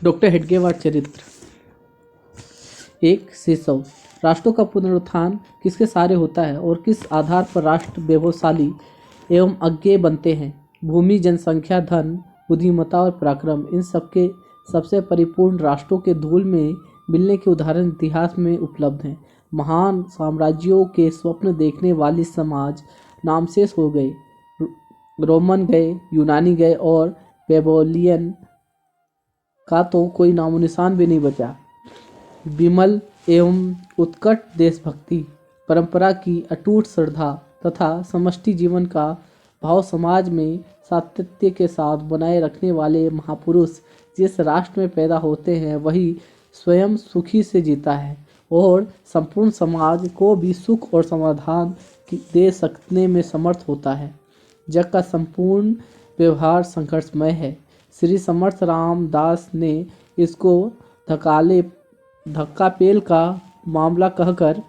Doctor Hedgewar चरित्र। एक शिशव। राष्ट्रों का पुनरुत्थान किसके सहारे होता है और किस आधार पर राष्ट्र वैभवशाली एवं अज्ञेय बनते हैं? भूमि, जनसंख्या, धन, बुद्धिमत्ता और पराक्रम, इन सबके सबसे परिपूर्ण राष्ट्रों के धूल में मिलने के उदाहरण इतिहास में उपलब्ध हैं। महान साम्राज्यों के स्वप्न देखने वाली समाज नामशेष हो गए। रोमन गए, यूनानी गए और बेबीलोनियन का तो कोई नामो निशान भी नहीं बचा। विमल एवं उत्कट देशभक्ति, परंपरा की अटूट श्रद्धा तथा समष्टि जीवन का भाव समाज में सातत्य के साथ बनाए रखने वाले महापुरुष जिस राष्ट्र में पैदा होते हैं वही स्वयं सुखी से जीता है और संपूर्ण समाज को भी सुख और समाधान दे सकने में समर्थ होता है। जग का संपूर्ण व्यवहार संघर्षमय है। श्री समर्थ रामदास ने इसको धक्का पेल का मामला कहकर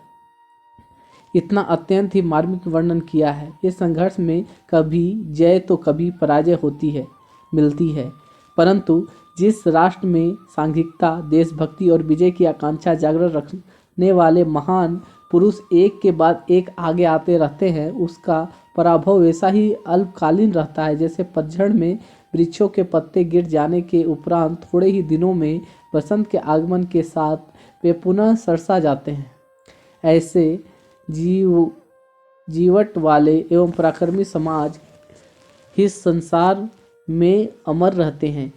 इतना अत्यंत ही मार्मिक वर्णन किया है। इस संघर्ष में कभी जय तो कभी पराजय मिलती है, परंतु जिस राष्ट्र में सांघिकता, देशभक्ति और विजय की आकांक्षा जागृत रखने वाले महान पुरुष एक के बाद एक आगे आते रहते हैं, उसका पराभव वैसा ही अल्पकालीन रहता है जैसे पतझड़ में वृक्षों के पत्ते गिर जाने के उपरांत थोड़े ही दिनों में बसंत के आगमन के साथ वे पुनः सरसा जाते हैं। ऐसे जीवट वाले एवं पराक्रमी समाज इस संसार में अमर रहते हैं।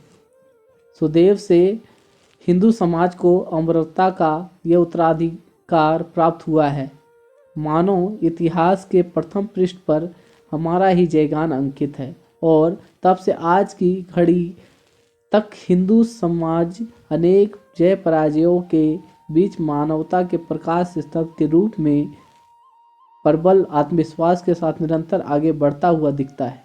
सुदेव से हिंदू समाज को अमरता का यह उत्तराधिकार प्राप्त हुआ है। मानो इतिहास के प्रथम पृष्ठ पर हमारा ही जयगान अंकित है और तब से आज की घड़ी तक हिंदू समाज अनेक जय पराजयों के बीच मानवता के प्रकाश स्तंभ के रूप में प्रबल आत्मविश्वास के साथ निरंतर आगे बढ़ता हुआ दिखता है।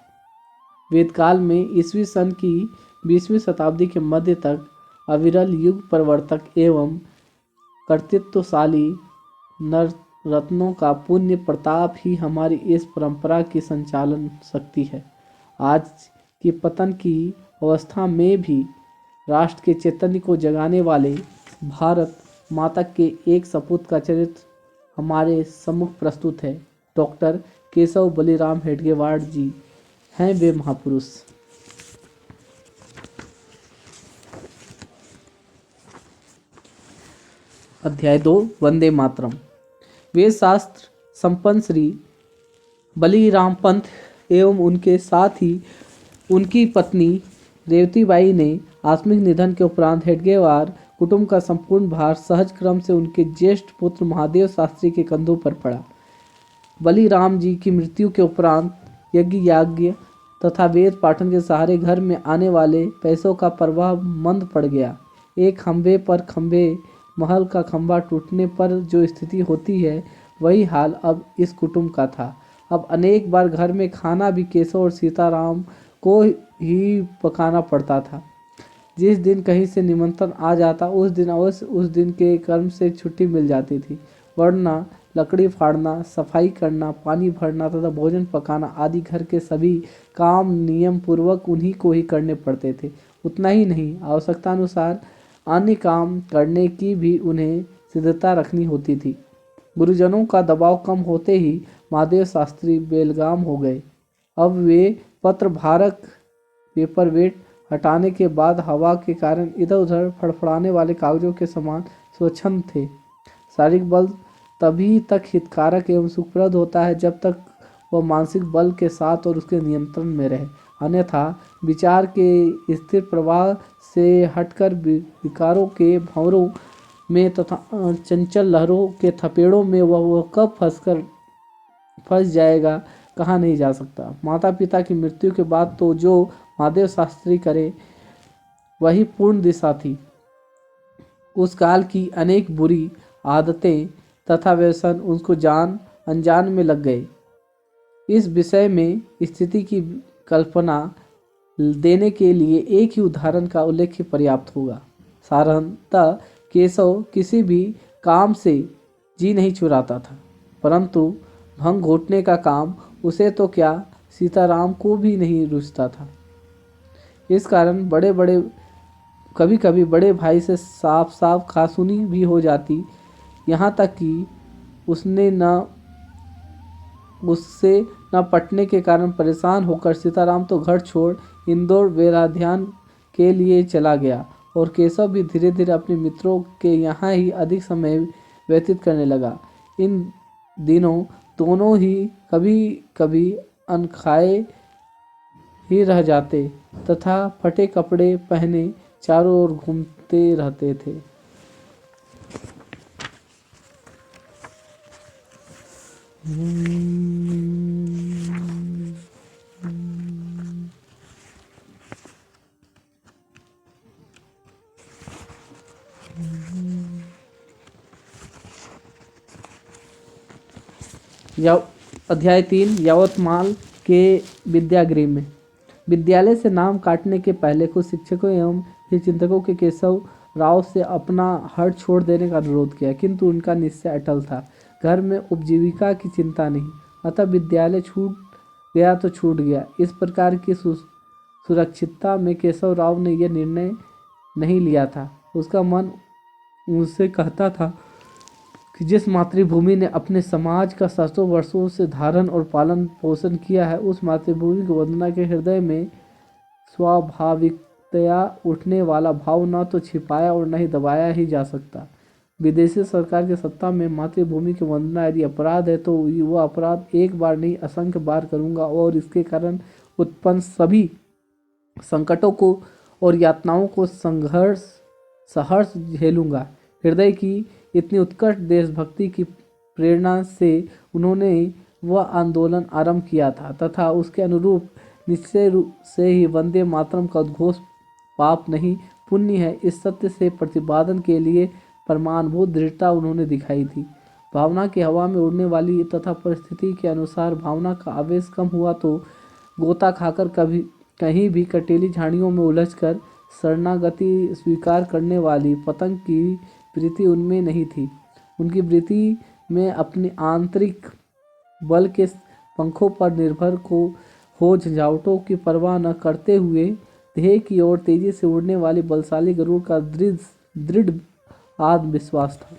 वेदकाल में ईस्वी सन की 20वीं शताब्दी के मध्य तक अविरल युग प्रवर्तक एवं कर्तृत्वशाली नर रत्नों का पुण्य प्रताप ही हमारी इस परंपरा की संचालन शक्ति है। आज की पतन की अवस्था में भी राष्ट्र के चैतन्य को जगाने वाले भारत माता के एक सपूत का चरित्र हमारे सम्मुख प्रस्तुत है। डॉक्टर केशव बलिराम हेडगेवार जी हैं वे महापुरुष। अध्याय 2, वंदे मातरम। वेद शास्त्र संपन्न श्री बलिराम पंत एवं उनके साथ ही उनकी पत्नी रेवतीबाई ने आकस्मिक निधन के उपरांत हेडगेवार कुटुंब का संपूर्ण भार सहज क्रम से उनके ज्येष्ठ पुत्र महादेव शास्त्री के कंधों पर पड़ा। बलिराम जी की मृत्यु के उपरांत यज्ञ तथा वेद पाठन के सहारे घर में आने वाले पैसों का प्रवाह मंद पड़ गया। एक खंभे पर खंभे महल का खंभा टूटने पर जो स्थिति होती है वही हाल अब इस कुटुंब का था। अब अनेक बार घर में खाना भी केशव और सीताराम को ही पकाना पड़ता था। जिस दिन कहीं से निमंत्रण आ जाता उस दिन अवश्य उस दिन के कर्म से छुट्टी मिल जाती थी, वरना लकड़ी फाड़ना, सफाई करना, पानी भरना तथा भोजन पकाना आदि घर के सभी काम नियम पूर्वक उन्हीं को ही करने पड़ते थे। उतना ही नहीं, आवश्यकता अनुसार अन्य काम करने की भी उन्हें सिद्धता रखनी होती थी। गुरुजनों का दबाव कम होते ही महादेव शास्त्री बेलगाम हो गए। अब वे पत्र भारक पेपरवेट हटाने के बाद हवा के कारण इधर उधर फड़फड़ाने वाले कागजों के समान स्वच्छंद थे। शारीरिक बल तभी तक हितकारक एवं सुखप्रद होता है जब तक वह मानसिक बल के साथ और उसके नियंत्रण में रहे, अन्यथा विचार के स्थिर प्रवाह से हटकर विकारों के भंवरों में तथा चंचल लहरों के थपेड़ों में वह कब फंस जाएगा कहा नहीं जा सकता। माता पिता की मृत्यु के बाद तो जो महादेव शास्त्री करे वही पूर्ण दिशा थी। उस काल की अनेक बुरी आदतें तथा व्यसन उसको अनजान में लग गए। इस विषय में स्थिति की कल्पना देने के लिए एक ही उदाहरण का उल्लेख पर्याप्त होगा। साधारणतः केशव किसी भी काम से जी नहीं चुराता था, परंतु भंग घोटने का काम उसे तो क्या सीताराम को भी नहीं रुचता था। इस कारण बड़े बड़े कभी कभी बड़े भाई से साफ साफ खासुनी भी हो जाती। यहाँ तक कि उसने न उससे न पटने के कारण परेशान होकर सीताराम तो घर छोड़ इंदौर वेराध्यान के लिए चला गया और केशव भी धीरे धीरे अपने मित्रों के यहाँ ही अधिक समय व्यतीत करने लगा। इन दिनों दोनों ही कभी कभी अनखाए ही रह जाते तथा फटे कपड़े पहने चारों ओर घूमते रहते थे। अध्याय 3 यवतमाल के विद्यागृह में। विद्यालय से नाम काटने के पहले कुछ शिक्षकों एवं फिर चिंतकों के केशव राव से अपना हट छोड़ देने का अनुरोध किया, किंतु उनका निश्चय अटल था। घर में उपजीविका की चिंता नहीं, अतः विद्यालय छूट गया तो छूट गया। इस प्रकार की सुरक्षितता में केशव राव ने यह निर्णय नहीं लिया था। उसका मन उनसे कहता था कि जिस मातृभूमि ने अपने समाज का सौ वर्षों से धारण और पालन पोषण किया है, उस मातृभूमि को वंदना के हृदय में स्वाभाविकतया उठने वाला भाव न तो छिपाया और न ही दबाया ही जा सकता। विदेशी सरकार की सत्ता में मातृभूमि की वंदना यदि अपराध है तो वह अपराध एक बार नहीं असंख्य बार करूँगा और इसके कारण उत्पन्न सभी संकटों को और यातनाओं को सहर्ष झेलूंगा। हृदय की इतनी उत्कृष्ट देशभक्ति की प्रेरणा से उन्होंने वह आंदोलन आरंभ किया था तथा उसके अनुरूप निश्चय रूप से ही वंदे मातरम का उद्घोष पाप नहीं पुण्य है, इस सत्य से प्रतिपादन के लिए परमानुभूत दृढ़ता उन्होंने दिखाई थी। भावना की हवा में उड़ने वाली तथा परिस्थिति के अनुसार भावना का आवेश कम हुआ तो गोता खाकर कहीं भी कटेली झाड़ियों में उलझकर शरणागति स्वीकार करने वाली पतंग की वृत्ति उनमें नहीं थी। उनकी वृत्ति में अपनी आंतरिक बल के पंखों पर निर्भर हो झंझावटों की परवाह न करते हुए ध्येय की ओर तेजी से उड़ने वाली बलशाली गरुड़ का दृढ़ आत्मविश्वास था।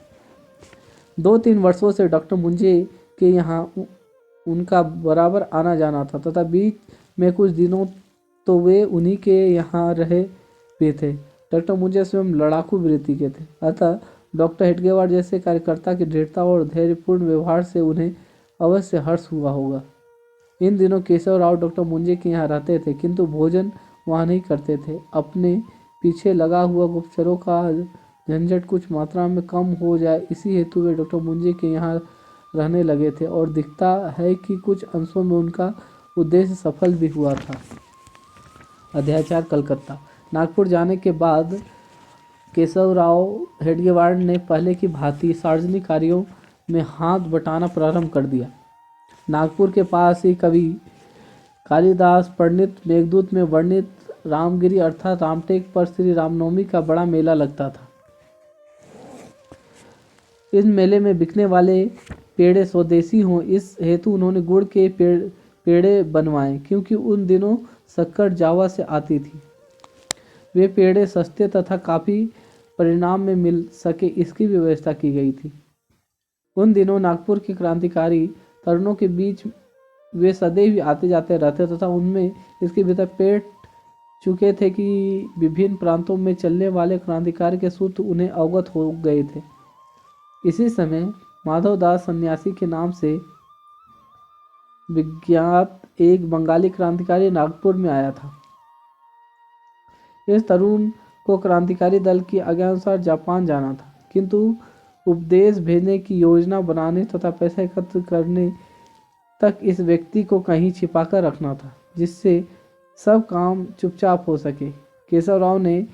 2-3 वर्षों से डॉक्टर मुंजे के यहाँ उनका बराबर आना जाना था तथा बीच में कुछ दिनों तो वे उन्हीं के यहाँ रहे भी थे। डॉक्टर मुंजे स्वयं लड़ाकू वृत्ति के थे, अतः डॉक्टर हेडगेवार जैसे कार्यकर्ता की दृढ़ता और धैर्यपूर्ण व्यवहार से उन्हें अवश्य हर्ष हुआ होगा। इन दिनों केशव राव डॉक्टर मुंजे के यहाँ रहते थे, किंतु भोजन वहाँ नहीं करते थे। अपने पीछे लगा हुआ गुप्तचरों का झंझट कुछ मात्रा में कम हो जाए, इसी हेतु वे डॉक्टर मुंजे के यहाँ रहने लगे थे और दिखता है कि कुछ अंशों में उनका उद्देश्य सफल भी हुआ था। अध्याय 4 कलकत्ता। नागपुर जाने के बाद केशव राव हेडगेवार ने पहले की भांति सार्वजनिक कार्यों में हाथ बटाना प्रारंभ कर दिया। नागपुर के पास ही कवि कालिदास प्रणीत मेघदूत में वर्णित रामगिरी अर्थात रामटेक पर श्री रामनवमी का बड़ा मेला लगता था। इस मेले में बिकने वाले पेड़े स्वदेशी हों, इस हेतु उन्होंने गुड़ के पेड़े बनवाए, क्योंकि उन दिनों शक्कर जावा से आती थी। वे पेड़े सस्ते तथा काफ़ी परिणाम में मिल सके, इसकी भी व्यवस्था की गई थी। उन दिनों नागपुर के क्रांतिकारी तरुणों के बीच वे सदैव ही आते जाते रहते तथा उनमें इसके भीतर पेट चुके थे कि विभिन्न प्रांतों में चलने वाले क्रांतिकारी के सूत्र उन्हें अवगत हो गए थे। इसी समय माधवदास सन्यासी के नाम से विज्ञात एक बंगाली क्रांतिकारी नागपुर में आया था। इस तरुण को क्रांतिकारी दल की आज्ञानुसार जापान जाना था, किंतु उपदेश भेजने की योजना बनाने तथा पैसा एकत्र करने तक इस व्यक्ति को कहीं छिपाकर रखना था, जिससे सब काम चुपचाप हो सके। केशव राव ने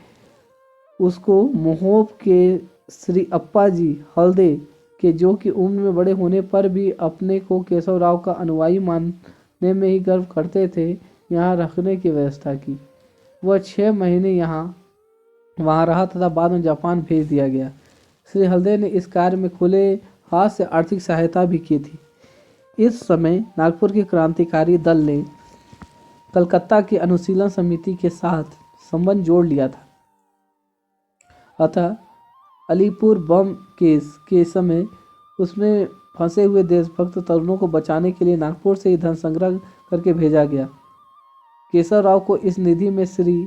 उसको मोहोब के श्री अप्पा जी हल्दे के, जो कि उम्र में बड़े होने पर भी अपने को केशव राव का अनुयायी मानने में ही गर्व करते थे, यहाँ रखने की व्यवस्था की। वह 6 महीने वहाँ रहा तथा बाद में जापान भेज दिया गया। श्री हल्दे ने इस कार्य में खुले हाथ से आर्थिक सहायता भी की थी। इस समय नागपुर के क्रांतिकारी दल ने कलकत्ता की अनुशीलन समिति के साथ संबंध जोड़ लिया था। अतः अलीपुर बम केस के समय उसमें फंसे हुए देशभक्त तरुणों को बचाने के लिए नागपुर से ही धन संग्रह करके भेजा गया। केशव राव को इस निधि में श्री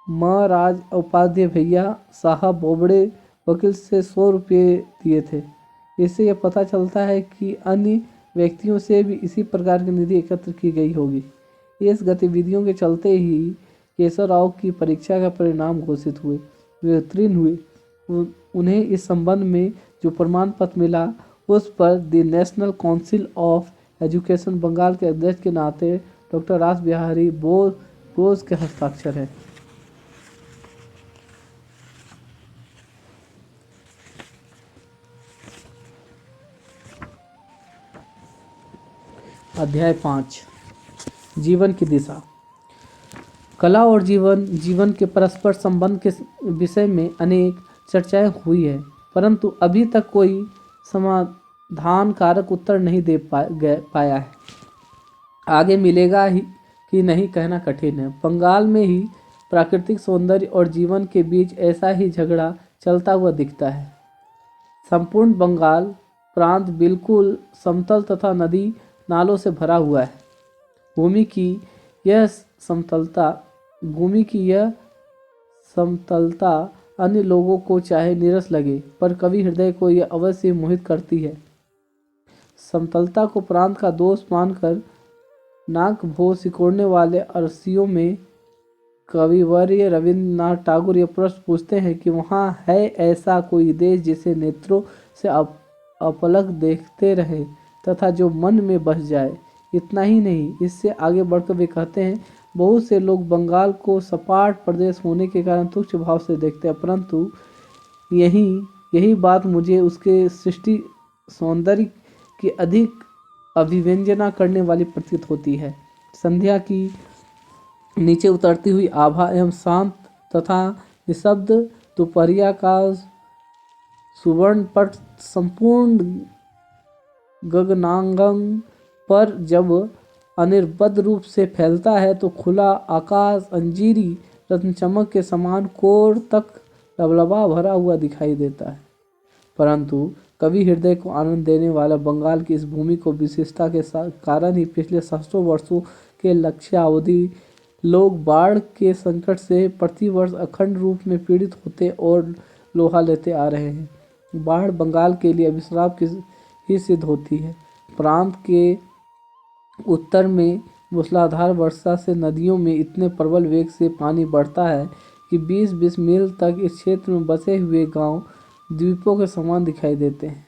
म राज उपाध्याय भैया साहब बोबड़े वकील से 100 रुपये दिए थे। इससे यह पता चलता है कि अन्य व्यक्तियों से भी इसी प्रकार की निधि एकत्र की गई होगी। इस गतिविधियों के चलते ही केशव राव की परीक्षा का परिणाम घोषित हुए, वे उत्तीर्ण हुए। उन्हें इस संबंध में जो प्रमाण पत्र मिला उस पर the National Council of Education Bengal के अध्यक्ष के नाते डॉक्टर रास बिहारी बोस के हस्ताक्षर है। अध्याय 5 जीवन की दिशा। कला और जीवन के परस्पर संबंध के विषय में अनेक चर्चाएं हुई है, परंतु अभी तक कोई समाधानकारक उत्तर नहीं दे पाया है। आगे मिलेगा ही कि नहीं कहना कठिन है। बंगाल में ही प्राकृतिक सौंदर्य और जीवन के बीच ऐसा ही झगड़ा चलता हुआ दिखता है। संपूर्ण बंगाल प्रांत बिल्कुल समतल तथा नदी नालों से भरा हुआ है। भूमि की यह समतलता अन्य लोगों को चाहे नीरस लगे, पर कवि हृदय को यह अवश्य मोहित करती है। समतलता को प्रांत का दोष मानकर नाक भो सिकोड़ने वाले अरसियों में कविवर्य रविन्द्रनाथ टैगोर यह प्रश्न पूछते हैं कि वहाँ है ऐसा कोई देश जिसे नेत्रों से अपलक देखते रहे तथा जो मन में बस जाए। इतना ही नहीं, इससे आगे बढ़कर वे कहते हैं, बहुत से लोग बंगाल को सपाट प्रदेश होने के कारण तुच्छ भाव से देखते हैं, परंतु यही बात मुझे उसके सृष्टि सौंदर्य की अधिक अभिव्यंजना करने वाली प्रतीत होती है। संध्या की नीचे उतरती हुई आभा एवं शांत तथा निशब्द दोपहरिया का सुवर्ण पट संपूर्ण गगनांगन पर जब अनिर्बद्ध रूप से फैलता है तो खुला आकाश अंजीरी रत्न चमक के समान कोर तक लबलबा भरा हुआ दिखाई देता है। परंतु कवि हृदय को आनंद देने वाला बंगाल की इस भूमि को विशेषता के कारण ही पिछले सहस्त्रों वर्षों के लक्ष्यावधि लोग बाढ़ के संकट से प्रतिवर्ष अखंड रूप में पीड़ित होते और लोहा लेते आ रहे हैं। बाढ़ बंगाल के लिए अभिशाप ही सिद्ध होती है। प्रांत के उत्तर में मूसलाधार वर्षा से नदियों में इतने प्रबल वेग से पानी बढ़ता है कि 20-20 मील तक इस क्षेत्र में बसे हुए गांव द्वीपों के समान दिखाई देते हैं।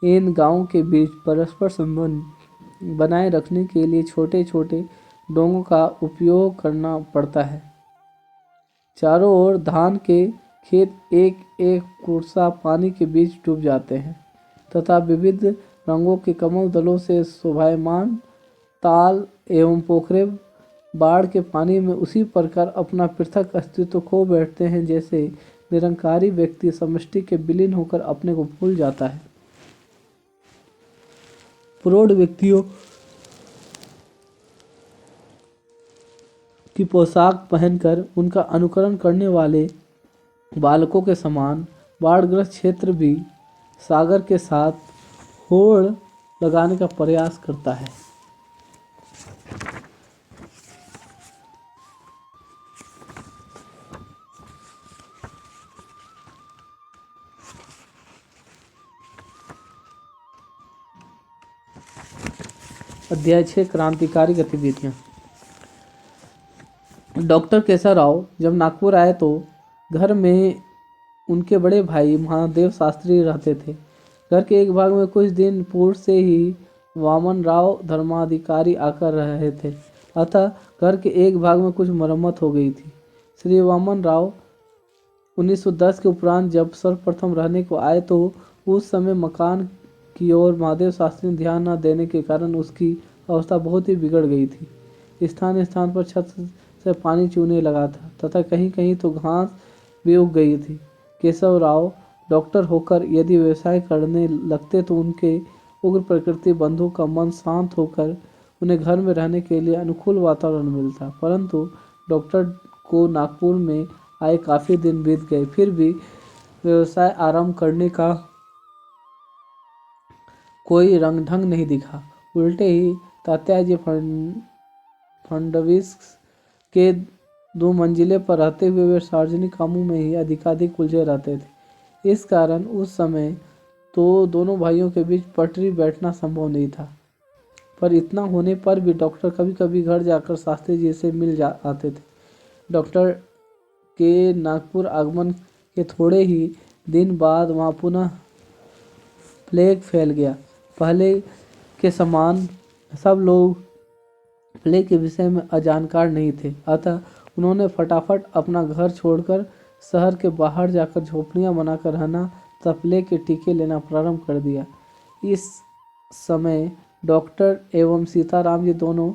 इन गांवों के बीच परस्पर संबंध बनाए रखने के लिए छोटे छोटे डोंगों का उपयोग करना पड़ता है। चारों ओर धान के खेत एक एक कुर्सा पानी के बीच डूब जाते हैं तथा विविध रंगों के कमल दलों से शोभायमान ताल एवं पोखरे बाढ़ के पानी में उसी प्रकार अपना पृथक अस्तित्व खो बैठते हैं जैसे निरंकारी व्यक्ति समष्टि के विलीन होकर अपने को भूल जाता है। प्रौढ़ व्यक्तियों की पोशाक पहनकर उनका अनुकरण करने वाले बालकों के समान बाढ़ग्रस्त क्षेत्र भी सागर के साथ होड़ लगाने का प्रयास करता है। अध्याय 6 क्रांतिकारी गतिविधियां। डॉक्टर केशव राव जब नागपुर आए तो घर में उनके बड़े भाई महादेव शास्त्री रहते थे। घर के एक भाग में कुछ दिन पूर्व से ही वामन राव धर्माधिकारी आकर रहे थे, अतः घर के एक भाग में कुछ मरम्मत हो गई थी। श्री वामन राव 1910 के उपरांत जब सर्वप्रथम रहने को आए तो उस समय मकान की ओर महादेव शास्त्री ने ध्यान न देने के कारण उसकी अवस्था बहुत ही बिगड़ गई थी। स्थान स्थान पर छत से पानी चूने लगा था तथा कहीं कहीं तो घास भी उग गई थी। केशव राव डॉक्टर होकर यदि व्यवसाय करने लगते तो उनके उग्र प्रकृति बंधु का मन शांत होकर उन्हें घर में रहने के लिए अनुकूल वातावरण मिलता, परंतु डॉक्टर को नागपुर में आए काफ़ी दिन बीत गए, फिर भी व्यवसाय आरंभ करने का कोई रंग ढंग नहीं दिखा। उल्टे ही तात्याजी फडणवीस के दो मंजिले पर रहते हुए वे सार्वजनिक कामों में ही अधिकाधिक उलझे रहते थे। इस कारण उस समय तो दोनों भाइयों के बीच पटरी बैठना संभव नहीं था। पर इतना होने पर भी डॉक्टर कभी कभी घर जाकर शास्त्री जी से मिल जा आते थे। डॉक्टर के नागपुर आगमन के थोड़े ही दिन बाद वहाँ पुनः प्लेग फैल गया। पहले के समान सब लोग प्लेग के विषय में अजानकार नहीं थे, अतः उन्होंने फटाफट अपना घर छोड़कर शहर के बाहर जाकर झोपड़ियाँ बनाकर रहना तथा प्लेग के टीके लेना प्रारंभ कर दिया। इस समय डॉक्टर एवं सीताराम जी दोनों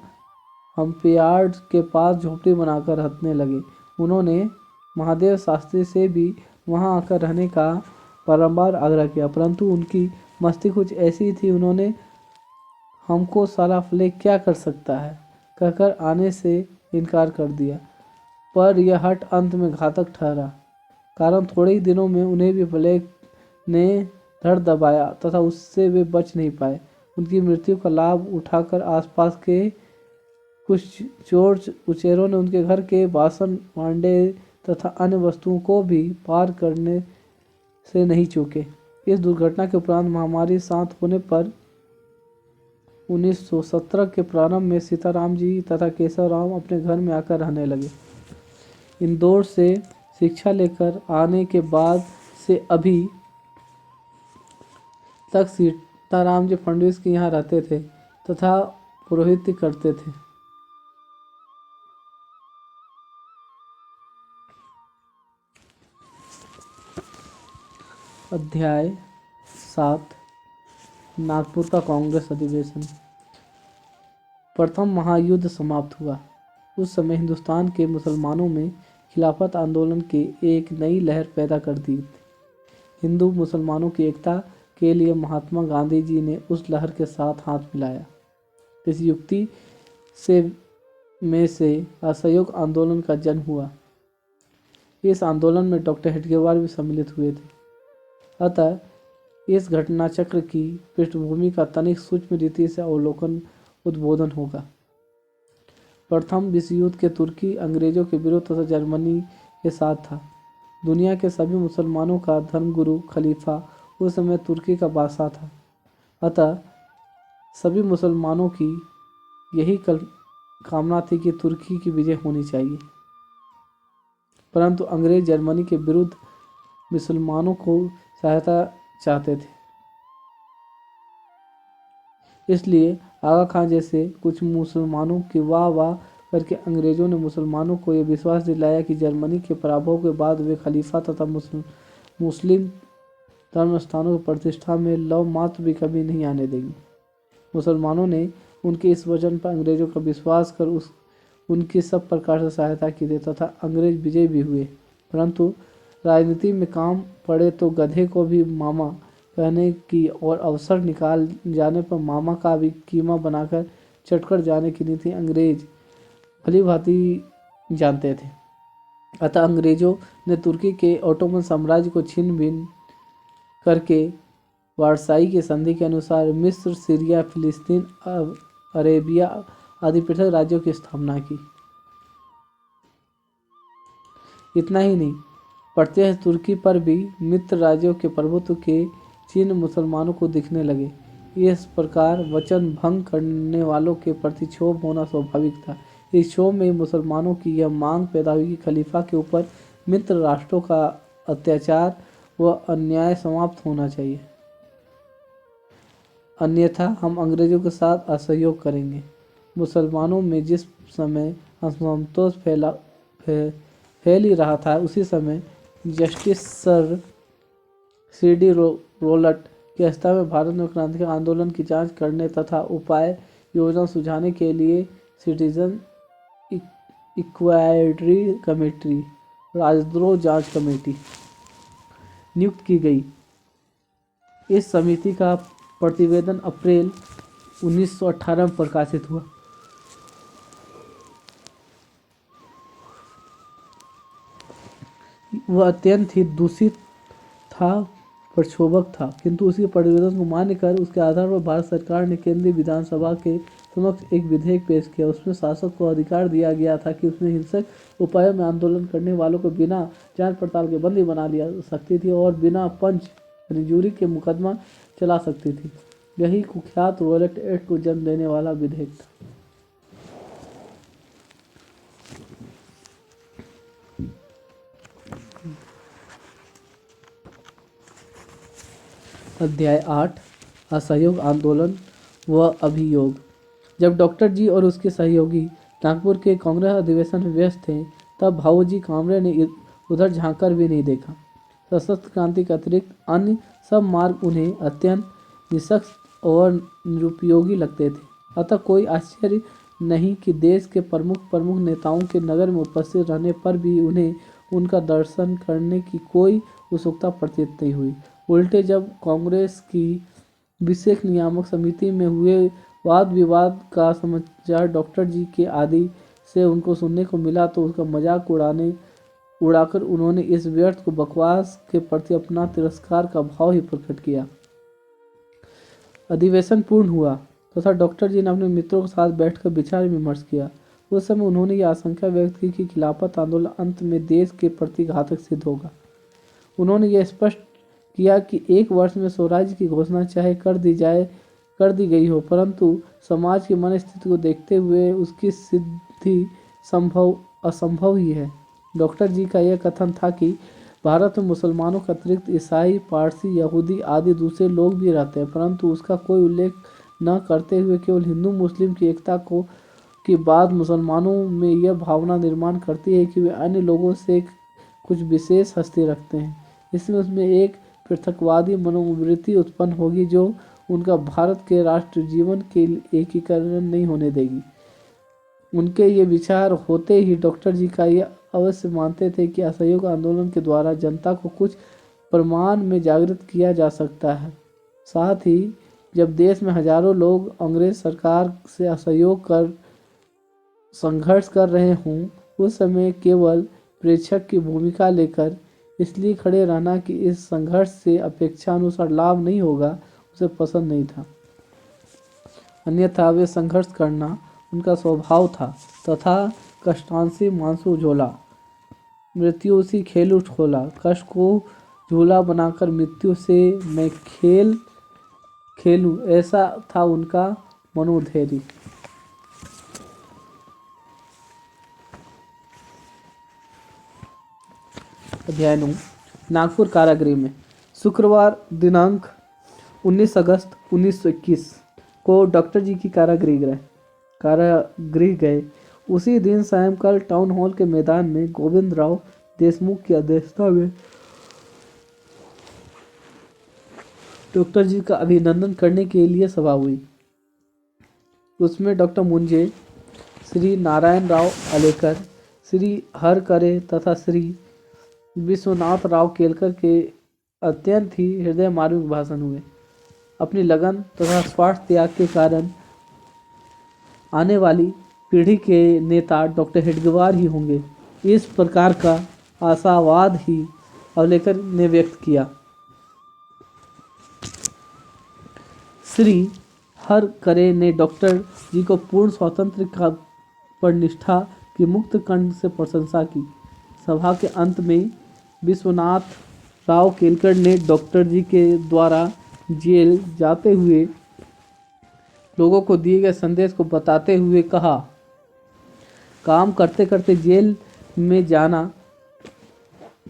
हम्पयार्ड के पास झोपड़ी बनाकर रहने लगे। उन्होंने महादेव शास्त्री से भी वहां आकर रहने का बारंबार आग्रह किया, परंतु उनकी मस्ती कुछ ऐसी थी, उन्होंने हमको साला प्लेग क्या कर सकता है कहकर आने से इनकार कर दिया। पर यह हट अंत में घातक ठहरा, कारण थोड़े ही दिनों में उन्हें भी प्लेग ने धड़ दबाया तथा उससे वे बच नहीं पाए। उनकी मृत्यु का लाभ उठाकर आसपास के कुछ चोर उचेरों ने उनके घर के बासन भांडे तथा अन्य वस्तुओं को भी पार करने से नहीं चूके। इस दुर्घटना के उपरांत महामारी शांत होने पर 1917 के प्रारंभ में सीताराम जी तथा केशवराम अपने घर में आकर रहने लगे। इंदौर से शिक्षा लेकर आने के बाद से अभी तक सीताराम जी फडणवीस के यहाँ रहते थे तथा पुरोहित्य करते थे। अध्याय 7 नागपुर का कांग्रेस अधिवेशन। प्रथम महायुद्ध समाप्त हुआ। उस समय हिंदुस्तान के मुसलमानों में खिलाफत आंदोलन की एक नई लहर पैदा कर दी। हिंदू मुसलमानों की एकता के लिए महात्मा गांधी जी ने उस लहर के साथ हाथ मिलाया। इस युक्ति से असहयोग आंदोलन का जन्म हुआ। इस आंदोलन में डॉक्टर हेडगेवार भी सम्मिलित हुए थे। अतः इस घटना चक्र की पृष्ठभूमि का तनिक सूक्ष्म रीति से अवलोकन उद्बोधन होगा। प्रथम विश्व युद्ध के तुर्की अंग्रेजों के विरुद्ध तथा जर्मनी के साथ था। दुनिया के सभी मुसलमानों का धर्मगुरु खलीफा उस समय तुर्की का बादशाह था। अतः सभी मुसलमानों की यही कामना थी कि तुर्की की विजय होनी चाहिए, परंतु अंग्रेज जर्मनी के विरुद्ध मुसलमानों को सहायता चाहते थे। इसलिए आगा खां जैसे कुछ मुसलमानों की वाह करके अंग्रेजों ने मुसलमानों को यह विश्वास दिलाया कि जर्मनी के पराभव के बाद वे खलीफा तथा मुस्लिम धर्म स्थानों की प्रतिष्ठा में लव मात्र भी कभी नहीं आने देंगे। मुसलमानों ने उनके इस वचन पर अंग्रेजों का विश्वास कर उनकी सब प्रकार से सहायता की थी तथा अंग्रेज विजय भी हुए। परंतु राजनीति में काम पड़े तो गधे को भी मामा कहने की और अवसर निकाल जाने पर मामा का भी कीमा बनाकर चटकर जाने की नीति अंग्रेज भली भांति जानते थे। अतः अंग्रेजों ने तुर्की के ओटोमन साम्राज्य को छीन भिन करके वारसाई की संधि के अनुसार मिस्र, सीरिया, फिलिस्तीन, अरेबिया आदि पृथक राज्यों की स्थापना की। इतना ही नहीं, प्रत्यक्ष तुर्की पर भी मित्र राज्यों के प्रभुत्व के चिन्ह मुसलमानों को दिखने लगे। इस प्रकार वचन भंग करने वालों के प्रति क्षोभ होना स्वाभाविक था। इस क्षोभ में मुसलमानों की यह मांग पैदा हुई कि खलीफा के ऊपर मित्र राष्ट्रों का अत्याचार व अन्याय समाप्त होना चाहिए, अन्यथा हम अंग्रेजों के साथ असहयोग करेंगे। मुसलमानों में जिस समय असंतोष फैल ही रहा था, उसी समय जस्टिस सर सी.डी. रोलट की अध्यक्षता में भारत में क्रांतिकारी आंदोलन की जांच करने तथा उपाय योजना सुझाने के लिए सिटीजन इंक्वायरी कमेटी, राजद्रोह जांच कमेटी नियुक्त की गई। इस समिति का प्रतिवेदन अप्रैल 1918 में प्रकाशित हुआ। वह अत्यंत ही दूषित था, प्रक्षोभक था, किंतु उसके प्रतिवेदन को मान्य कर उसके आधार पर भारत सरकार ने केंद्रीय विधानसभा के समक्ष एक विधेयक पेश किया। उसमें शासक को अधिकार दिया गया था कि उसने हिंसक उपायों में आंदोलन करने वालों को बिना जांच पड़ताल के बंदी बना लिया सकती थी और बिना पंच जूरी के मुकदमा चला सकती थी। यही कुख्यात रॉयलेट एक्ट को जन्म देने वाला विधेयक था। अध्याय 8 असहयोग आंदोलन व अभियोग। जब डॉक्टर जी और उसके सहयोगी नागपुर के कांग्रेस अधिवेशन में व्यस्त थे, तब भाऊजी कामरे ने उधर झांककर भी नहीं देखा। सशस्त्र क्रांति के अतिरिक्त अन्य सब मार्ग उन्हें अत्यंत निष्पक्ष और निरुपयोगी लगते थे। अतः कोई आश्चर्य नहीं कि देश के प्रमुख नेताओं के नगर में उपस्थित रहने पर भी उन्हें उनका दर्शन करने की कोई उत्सुकता प्रतीत नहीं हुई। उल्टे जब कांग्रेस की विशेष नियामक समिति में हुए वाद विवाद का समाचार डॉक्टर जी के आदि से उनको सुनने को मिला तो उसका मजाक उड़ाकर उन्होंने इस व्यर्थ को बकवास के प्रति अपना तिरस्कार का भाव ही प्रकट किया। अधिवेशन पूर्ण हुआ तथा डॉक्टर जी ने अपने मित्रों के साथ बैठकर विचार विमर्श किया। उस समय उन्होंने यह आशंका व्यक्त की कि खिलाफत आंदोलन अंत में देश के प्रति घातक सिद्ध होगा। उन्होंने यह स्पष्ट किया कि 1 वर्ष में स्वराज्य की घोषणा चाहे कर दी गई हो, परंतु समाज की मनस्थिति को देखते हुए उसकी सिद्धि असंभव ही है। डॉक्टर जी का यह कथन था कि भारत में मुसलमानों के अतिरिक्त ईसाई, पारसी, यहूदी आदि दूसरे लोग भी रहते हैं, परंतु उसका कोई उल्लेख न करते हुए केवल हिंदू मुस्लिम की एकता की बात मुसलमानों में यह भावना निर्माण करती है कि वे अन्य लोगों से कुछ विशेष हस्ती रखते हैं। इसमें उसमें एक पृथकवादी मनोवृत्ति उत्पन्न होगी जो उनका भारत के राष्ट्र जीवन के एकीकरण नहीं होने देगी। उनके ये विचार होते ही डॉक्टर जी का ये अवश्य मानते थे कि असहयोग आंदोलन के द्वारा जनता को कुछ प्रमाण में जागृत किया जा सकता है। साथ ही जब देश में हजारों लोग अंग्रेज सरकार से असहयोग कर संघर्ष कर रहे हों, उस समय केवल प्रेक्षक की भूमिका लेकर इसलिए खड़े रहना कि इस संघर्ष से अपेक्षानुसार लाभ नहीं होगा, उसे पसंद नहीं था। अन्यथा वे संघर्ष करना उनका स्वभाव था तथा कष्टांशी मांसू झोला, मृत्यु सी खेलू ठोला, कष्ट को झूला बनाकर मृत्यु से मैं खेलूं, ऐसा था उनका मनोधैर्य। अध्याय 9 नागपुर कारागृह में। शुक्रवार दिनांक 19 अगस्त 1921 को डॉक्टर जी की कारागृह गए। उसी दिन सायंकाल टाउन हॉल के मैदान में गोविंदराव देशमुख की अध्यक्षता में डॉक्टर जी का अभिनंदन करने के लिए सभा हुई। उसमें डॉक्टर मुंजे, श्री नारायण राव अलेकर, श्री हर करे तथा श्री विश्वनाथ राव केलकर के अत्यंत ही हृदय मार्मिक भाषण हुए। अपनी लगन तथा स्वार्थ त्याग के कारण आने वाली पीढ़ी के नेता डॉक्टर हेडगेवार ही होंगे, इस प्रकार का आशावाद ही अवलेकर ने व्यक्त किया। श्री हर करे ने डॉक्टर जी को पूर्ण स्वातंत्र्य का पर निष्ठा की मुक्त कंठ से प्रशंसा की। सभा के अंत में विश्वनाथ राव केलकर ने डॉक्टर जी के द्वारा जेल जाते हुए लोगों को दिए गए संदेश को बताते हुए कहा, काम करते करते जेल में जाना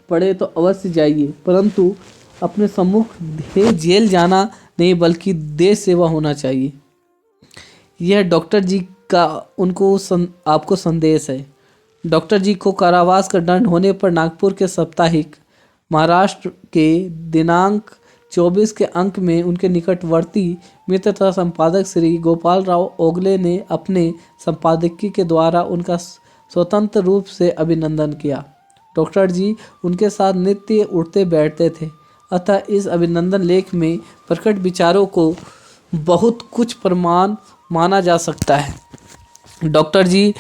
पड़े तो अवश्य जाइए, परंतु अपने सम्मुख ध्येय जेल जाना नहीं बल्कि देश सेवा होना चाहिए। यह डॉक्टर जी का आपको संदेश है। डॉक्टर जी को कारावास का दंड होने पर नागपुर के साप्ताहिक महाराष्ट्र के दिनांक 24 के अंक में उनके निकटवर्ती मित्र तथा संपादक श्री गोपाल राव ओगले ने अपने संपादकीय के द्वारा उनका स्वतंत्र रूप से अभिनंदन किया। डॉक्टर जी उनके साथ नित्य उठते बैठते थे, अतः इस अभिनंदन लेख में प्रकट विचारों को बहुत कुछ प्रमाण माना जा सकता है। डॉक्टर जी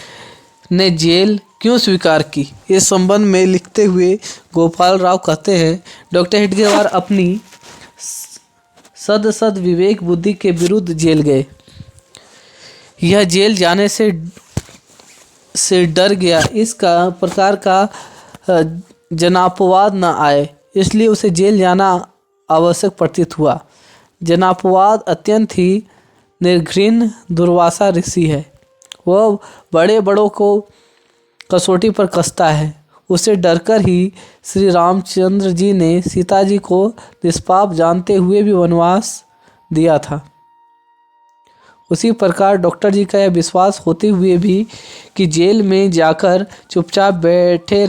ने जेल क्यों स्वीकार की। इस संबंध में लिखते हुए गोपाल राव कहते हैं, डॉक्टर हेडगेवार अपनी सद विवेक बुद्धि के विरुद्ध जेल गए। यह जेल जाने से डर गया, इसका प्रकार का जनापवाद न आए, इसलिए उसे जेल जाना आवश्यक प्रतीत हुआ। जनापवाद अत्यंत ही निर्घृण दुर्वासा ऋषि है। वह बड़े बड़ों को कसौटी पर कसता है। उसे डरकर ही श्री रामचंद्र जी ने सीता जी को निष्पाप जानते हुए भी वनवास दिया था। उसी प्रकार डॉक्टर जी का यह विश्वास होते हुए भी कि जेल में जाकर चुपचाप बैठे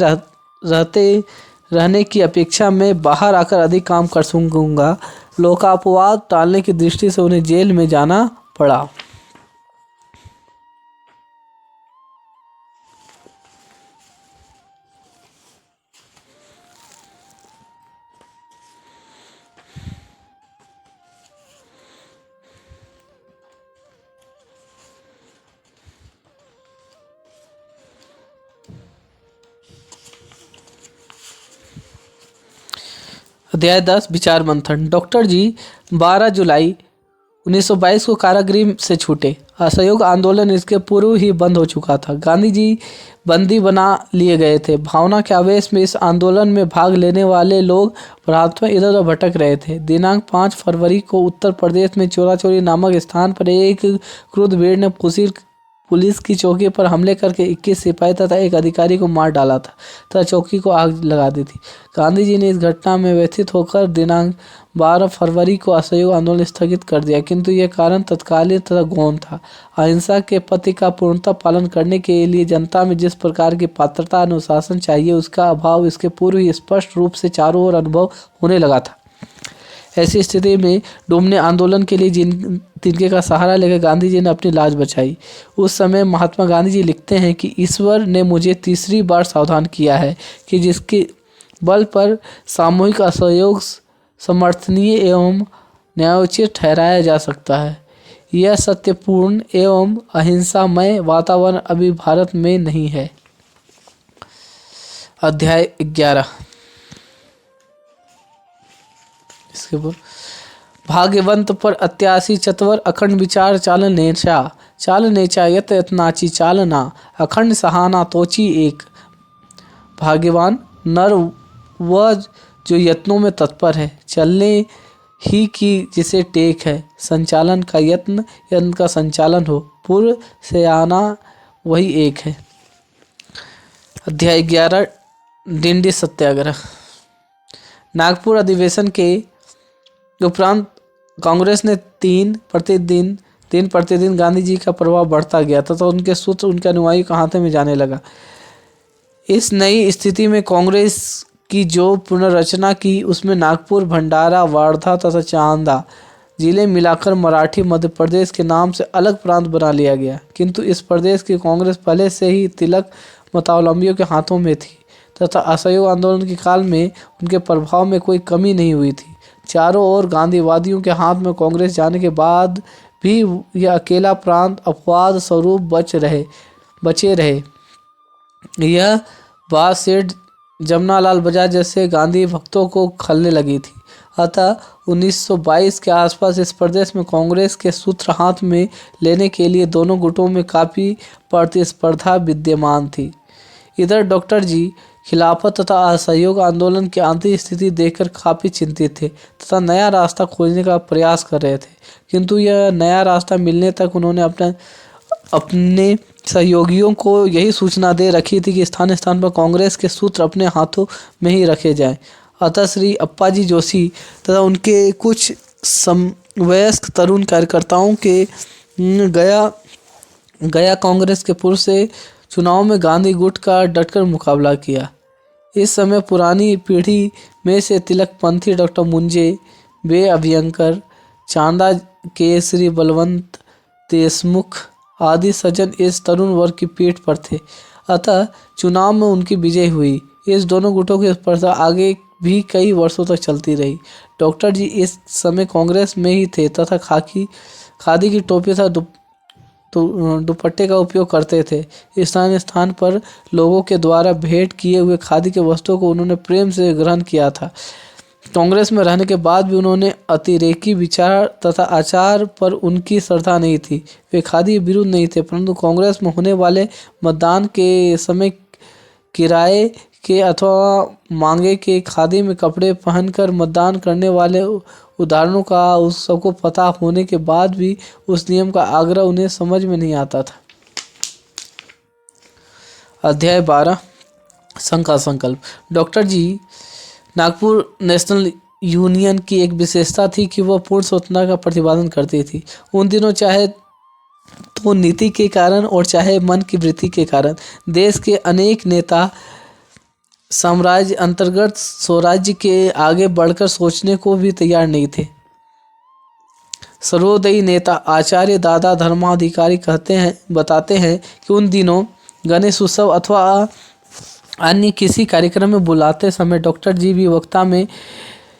रहने की अपेक्षा में बाहर आकर अधिक काम कर सकूंगा, लोकापवाद टालने की दृष्टि से उन्हें जेल में जाना पड़ा। अध्याय 10 विचार मंथन। डॉक्टर जी 12 जुलाई 1922 को कारागृह से छूटे। असहयोग आंदोलन इसके पूर्व ही बंद हो चुका था। गांधी जी बंदी बना लिए गए थे। भावना के आवेश में इस आंदोलन में भाग लेने वाले लोग रात में इधर उधर भटक रहे थे। दिनांक 5 फरवरी को उत्तर प्रदेश में चोरा चोरी नामक स्थान पर एक क्रुद्ध भीड़ ने पुलिस की चौकी पर हमले करके 21 सिपाही तथा एक अधिकारी को मार डाला था तथा चौकी को आग लगा दी थी। गांधी जी ने इस घटना में व्यथित होकर दिनांक 12 फरवरी को असहयोग आंदोलन स्थगित कर दिया, किंतु यह कारण तत्कालीन तथा गौण था। अहिंसा के पथ का पूर्णतः पालन करने के लिए जनता में जिस प्रकार की पात्रता अनुशासन चाहिए, उसका अभाव इसके पूर्व ही स्पष्ट रूप से चारों ओर अनुभव होने लगा था। ऐसी स्थिति में डूबने आंदोलन के लिए तिनके का सहारा लेकर गांधी जी ने अपनी लाज बचाई। उस समय महात्मा गांधी जी लिखते हैं कि ईश्वर ने मुझे तीसरी बार सावधान किया है कि जिसके बल पर सामूहिक असहयोग समर्थनीय एवं न्यायोचित ठहराया जा सकता है, यह सत्यपूर्ण एवं अहिंसामय वातावरण अभी भारत में नहीं है। अध्याय 11 इसके बाद भाग्यवंत पर अत्यासी चतवर अखंड विचार चालनेचा यत यत्नाची चालना अखंड सहाना तोची एक। भाग्यवान नर वह जो यत्नों में तत्पर है, चलने ही की जिसे टेक है, संचालन का यत्न का संचालन हो, पूर्व से आना वही एक है। अध्याय 11 डिंडी सत्याग्रह। नागपुर अधिवेशन के उपरांत कांग्रेस ने दिन प्रतिदिन गांधी जी का प्रभाव बढ़ता गया तथा उनके सूत्र उनके अनुयायियों के हाथों में जाने लगा। इस नई स्थिति में कांग्रेस की जो पुनर्रचना की, उसमें नागपुर, भंडारा, वार्धा तथा चांदा जिले मिलाकर मराठी मध्य प्रदेश के नाम से अलग प्रांत बना लिया गया। किंतु इस प्रदेश की कांग्रेस पहले से ही तिलक मतावलंबियों के हाथों में थी तथा असहयोग आंदोलन के काल में उनके प्रभाव में कोई कमी नहीं हुई थी। चारों ओर गांधीवादियों के हाथ में कांग्रेस जाने के बाद भी यह अकेला प्रांत अपवाद स्वरूप बचे रहे। यह बात सेठ जमनालाल बजाज जैसे गांधी भक्तों को खलने लगी थी। अतः 1922 के आसपास इस प्रदेश में कांग्रेस के सूत्र हाथ में लेने के लिए दोनों गुटों में काफ़ी प्रतिस्पर्धा विद्यमान थी। इधर डॉक्टर जी खिलाफत तथा असहयोग आंदोलन की आंतरिक स्थिति देखकर काफ़ी चिंतित थे तथा नया रास्ता खोजने का प्रयास कर रहे थे, किंतु यह नया रास्ता मिलने तक उन्होंने अपने सहयोगियों को यही सूचना दे रखी थी कि स्थान स्थान पर कांग्रेस के सूत्र अपने हाथों में ही रखे जाएं। अतः श्री अप्पाजी जोशी तथा उनके कुछ समवयस्क तरुण कार्यकर्ताओं के गया कांग्रेस के पूर्व से चुनाव में गांधी गुट का डटकर मुकाबला किया। इस समय पुरानी पीढ़ी में से तिलकपंथी डॉक्टर मुंजे, बे अभयंकर, चांदा के श्री बलवंत देशमुख आदि सज्जन इस तरुण वर्ग की पीठ पर थे। अतः चुनाव में उनकी विजय हुई। इस दोनों गुटों की स्पर्धा आगे भी कई वर्षों तक चलती रही। डॉक्टर जी इस समय कांग्रेस में ही थे तथा खादी की टोपी तथा दुपट्टे का उपयोग करते थे। स्थान स्थान पर लोगों के द्वारा भेंट किए हुए खादी के वस्त्रों को उन्होंने प्रेम से ग्रहण किया था। कांग्रेस में रहने के बाद भी उन्होंने अतिरेकी विचार तथा आचार पर उनकी श्रद्धा नहीं थी। वे खादी विरुद्ध नहीं थे, परंतु कांग्रेस में होने वाले मतदान के समय किराए के अथवा मांगे के खादी में कपड़े पहनकर मतदान करने वाले उदाहरणों का उस सबको पता होने के बाद भी उस नियम का आग्रह उन्हें समझ में नहीं आता था। अध्याय 12 संघ का संकल्प। डॉक्टर जी नागपुर नेशनल यूनियन की एक विशेषता थी कि वह पूर्ण स्वतंत्रता का प्रतिपादन करती थी। उन दिनों चाहे तो नीति के कारण और चाहे मन की वृत्ति के कारण देश के अनेक नेता साम्राज्य अंतर्गत स्वराज्य के आगे बढ़कर सोचने को भी तैयार नहीं थे। सर्वोदयी नेता आचार्य दादा धर्माधिकारी बताते हैं कि उन दिनों गणेश उत्सव अथवा अन्य किसी कार्यक्रम में बुलाते समय डॉक्टर जी भी वक्ता में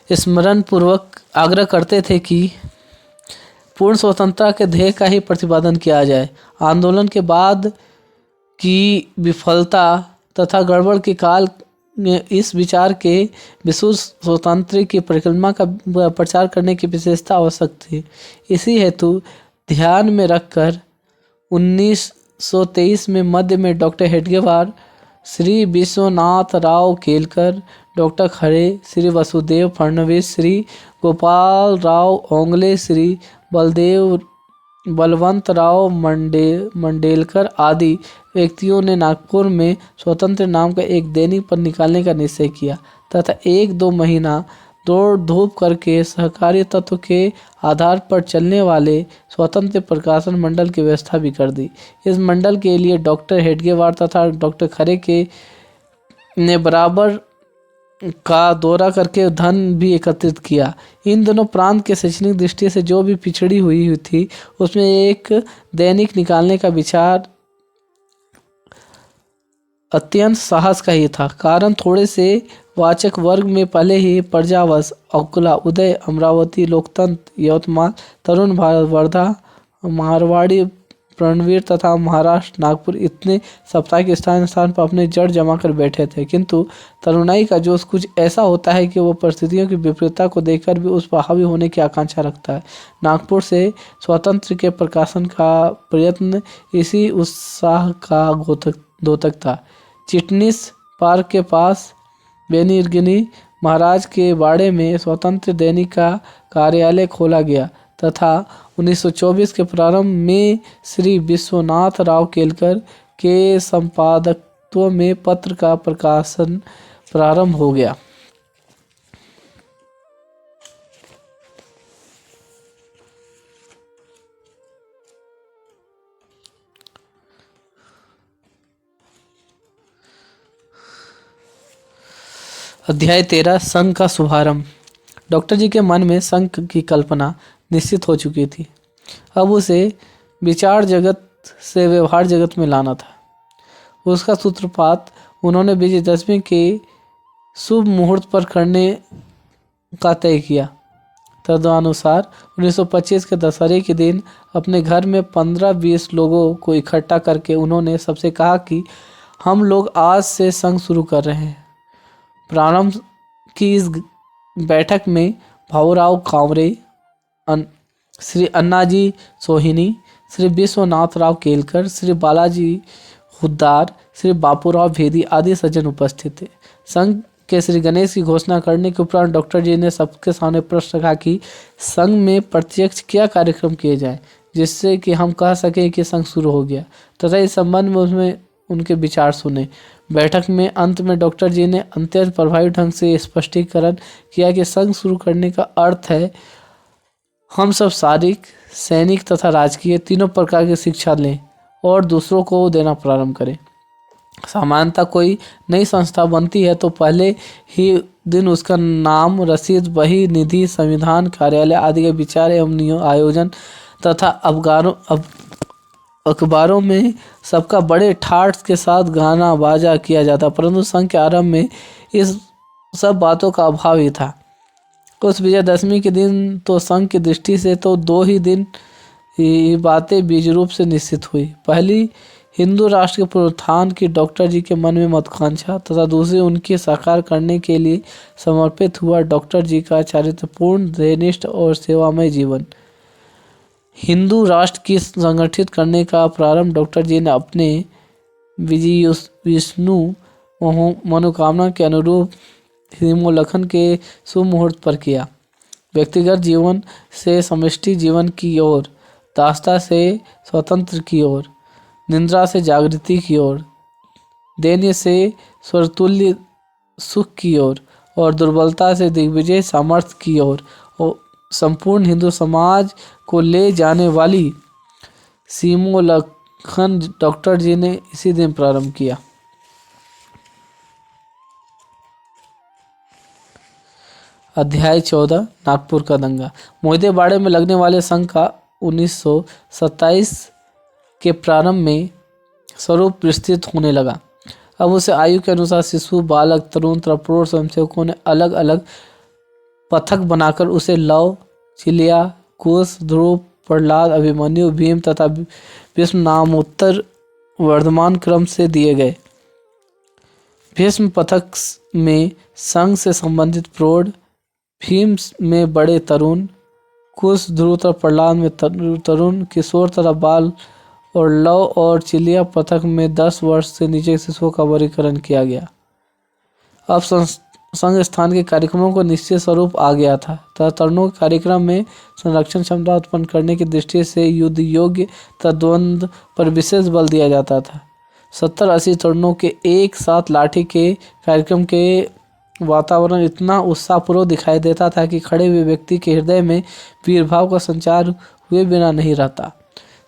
स्मरण पूर्वक आग्रह करते थे कि पूर्ण स्वतंत्रता के ध्येय का ही प्रतिपादन किया जाए। आंदोलन के बाद की विफलता तथा गड़बड़ के काल में इस विचार के विशुद्ध स्वतंत्र की परिकल्पना का प्रचार करने की विशेषता आवश्यक थी। इसी हेतु ध्यान में रखकर 1923 में मध्य में डॉक्टर हेडगेवार, श्री विश्वनाथ राव केलकर, डॉक्टर खरे, श्री वसुदेव फडणवीस, श्री गोपाल राव ओंगले, श्री बलवंत राव मंडेलकर आदि व्यक्तियों ने नागपुर में स्वतंत्र नाम का एक दैनिक पर निकालने का निश्चय किया तथा 1-2 महीना दौड़ धूप करके सहकारी तत्व के आधार पर चलने वाले स्वतंत्र प्रकाशन मंडल की व्यवस्था भी कर दी। इस मंडल के लिए डॉक्टर हेडगेवार तथा डॉक्टर खरे ने बराबर का दौरा करके धन भी एकत्रित किया। इन दोनों प्रांत के शैक्षणिक दृष्टि से जो भी पिछड़ी हुई थी उसमें एक दैनिक निकालने का विचार अत्यंत साहस का ही था। कारण थोड़े से वाचक वर्ग में पहले ही प्रजावश, अकोला, उदय, अमरावती, लोकतंत्र, यवतमाल, तरुण भारत, वर्धा, मारवाड़ी, रणवीर तथा महाराष्ट्र, नागपुर इतने साप्ताहिक स्थान पर अपने जड़ जमा कर बैठे थे। किंतु तरुणाई का जोश कुछ ऐसा होता है कि वह परिस्थितियों की विपरीतता को देखकर भी उस पर हावी होने की आकांक्षा रखता है। नागपुर से स्वतंत्र के प्रकाशन का प्रयत्न इसी उत्साह का द्योतक था। चिटनिस पार्क के पास बेनिरगिनी महाराज के बाड़े में स्वतंत्र दैनिक का कार्यालय खोला गया तथा 1924 के प्रारंभ में श्री विश्वनाथ राव केलकर के संपादकत्व में पत्र का प्रकाशन प्रारंभ हो गया। अध्याय 13 संघ का शुभारंभ। डॉक्टर जी के मन में संघ की कल्पना निश्चित हो चुकी थी। अब उसे विचार जगत से व्यवहार जगत में लाना था। उसका सूत्रपात उन्होंने विजयदशमी के शुभ मुहूर्त पर करने का तय किया। तदनुसार 1925 के दशहरे के दिन अपने घर में 15-20 लोगों को इकट्ठा करके उन्होंने सबसे कहा कि हम लोग आज से संघ शुरू कर रहे हैं। प्रारंभ की इस बैठक में भाऊराव कांवरे, श्री अन्नाजी सोहिनी, श्री विश्वनाथ राव केलकर, श्री बालाजी हुद्दार, श्री बापूराव भेदी आदि सज्जन उपस्थित थे। संघ के श्री गणेश की घोषणा करने के उपरांत डॉक्टर जी ने सबके सामने प्रश्न रखा कि संघ में प्रत्यक्ष क्या कार्यक्रम किए जाए जिससे कि हम कह सकें कि संघ शुरू हो गया तथा इस संबंध में उसमें उनके विचार सुने। बैठक में अंत में डॉक्टर जी ने अत्यंत प्रभावी ढंग से स्पष्टीकरण किया कि संघ शुरू करने का अर्थ है हम सब शारीरिक, सैनिक तथा राजकीय तीनों प्रकार की शिक्षा लें और दूसरों को देना प्रारंभ करें। सामान्यतः कोई नई संस्था बनती है तो पहले ही दिन उसका नाम, रसीद, बही, निधि, संविधान, कार्यालय आदि के विचार एवं आयोजन तथा अखबारों में सबका बड़े ठाठ के साथ गाना बाजा किया जाता, परंतु संघ के आरंभ में इस सब बातों का अभाव ही था। उस विजयदशमी के दिन तो संघ की दृष्टि से तो 2 ही दिन ये बातें बीज रूप से निश्चित हुई। पहली, हिंदू राष्ट्र के पुनरुत्थान की डॉक्टर जी के मन में महत्वाकांक्षा तथा दूसरी, उनके साकार करने के लिए समर्पित हुआ डॉक्टर जी का चारित्र्यपूर्ण, ध्येयनिष्ठ और सेवामय जीवन। हिंदू राष्ट्र की संगठित करने का प्रारंभ डॉक्टर जी ने अपने विष्णु मनोकामना के अनुरूप सीमोल्लंघन के शुभ मुहूर्त पर किया। व्यक्तिगत जीवन से समष्टि जीवन की ओर, दासता से स्वतंत्र की ओर, निद्रा से जागृति की ओर, दैन्य से स्वरतुल्य सुख की ओर और दुर्बलता से दिग्विजय सामर्थ्य की ओर और संपूर्ण हिंदू समाज को ले जाने वाली सीमोल्लंघन डॉक्टर जी ने इसी दिन प्रारंभ किया। अध्याय 14, नागपुर का दंगा। मोहिते-बाड़े में लगने वाले संघ का 1927 के प्रारंभ में स्वरूप विस्तृत होने लगा। अब उसे आयु के अनुसार शिशु, बालक, तरुण तथा प्रौढ़ स्वयंसेवकों ने अलग अलग पथक बनाकर उसे लव, चिलिया, कुश, ध्रुव, प्रहलाद, अभिमन्यु, भीम तथा भीष्म नामोत्तर वर्धमान क्रम से दिए गए। भीष्म पथक में संघ से संबंधित प्रौढ़, भीम में बड़े तरुण, कुश, ध्रुव तथा प्रहलाद में तरुण, किशोर तथा बाल और लव और चिलिया पथक में 10 वर्ष से नीचे के शिशुओं का वर्गीकरण किया गया। अब संघ स्थान के कार्यक्रमों को निश्चित स्वरूप आ गया था तथा तरुणों के कार्यक्रम में संरक्षण क्षमता उत्पन्न करने की दृष्टि से युद्ध योग्य तथा द्वंद्व पर विशेष बल दिया जाता था। 70-80 तरुणों के एक साथ लाठी के कार्यक्रम के वातावरण इतना उत्साहपूर्वक दिखाई देता था कि खड़े हुए व्यक्ति के हृदय में वीर भाव का संचार हुए बिना नहीं रहता।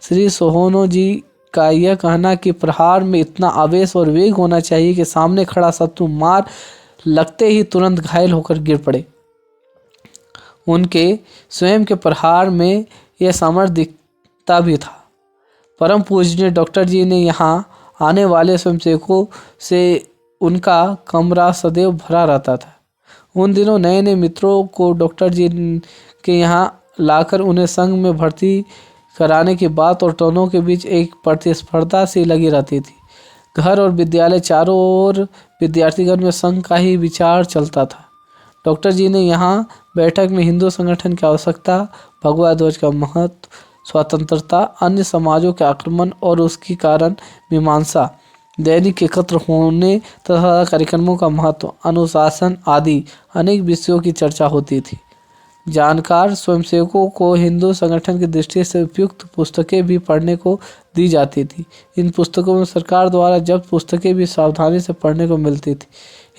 श्री सोहोनो जी का यह कहना कि प्रहार में इतना आवेश और वेग होना चाहिए कि सामने खड़ा शत्रु मार लगते ही तुरंत घायल होकर गिर पड़े, उनके स्वयं के प्रहार में यह सामर्थ्य दिखता भी था। परम पूजनीय डॉक्टर जी ने यहाँ आने वाले स्वयंसेवकों से उनका कमरा सदैव भरा रहता था। उन दिनों नए नए मित्रों को डॉक्टर जी के यहाँ लाकर उन्हें संघ में भर्ती कराने की बात और दोनों के बीच एक प्रतिस्पर्धा सी लगी रहती थी। घर और विद्यालय चारों ओर विद्यार्थीगण में संघ का ही विचार चलता था। डॉक्टर जी ने यहाँ बैठक में हिंदू संगठन की आवश्यकता, भगवा ध्वज का महत्व, स्वतंत्रता, अन्य समाजों के आक्रमण और उसकी कारण मीमांसा, दैनिक एकत्र होने तथा कार्यक्रमों का महत्व, अनुशासन आदि अनेक विषयों की चर्चा होती थी। जानकार स्वयंसेवकों को हिंदू संगठन की दृष्टि से उपयुक्त पुस्तकें भी पढ़ने को दी जाती थी। इन पुस्तकों में सरकार द्वारा जब्त पुस्तकें भी सावधानी से पढ़ने को मिलती थी।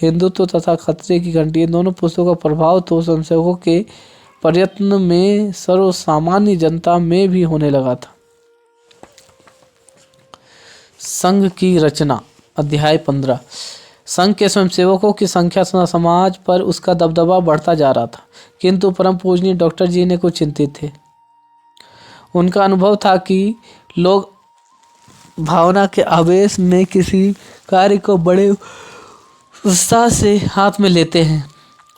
हिंदुत्व तथा खतरे की घंटी, दोनों पुस्तकों का प्रभाव तो स्वयंसेवकों के प्रयत्न में सर्वसामान्य जनता में भी होने लगा था। संघ की रचना। अध्याय 15। संघ के स्वयंसेवकों की संख्या समाज पर उसका दबदबा बढ़ता जा रहा था, किंतु परम पूजनीय डॉक्टर जी ने कुछ चिंतित थे। उनका अनुभव था कि लोग भावना के आवेश में किसी कार्य को बड़े उत्साह से हाथ में लेते हैं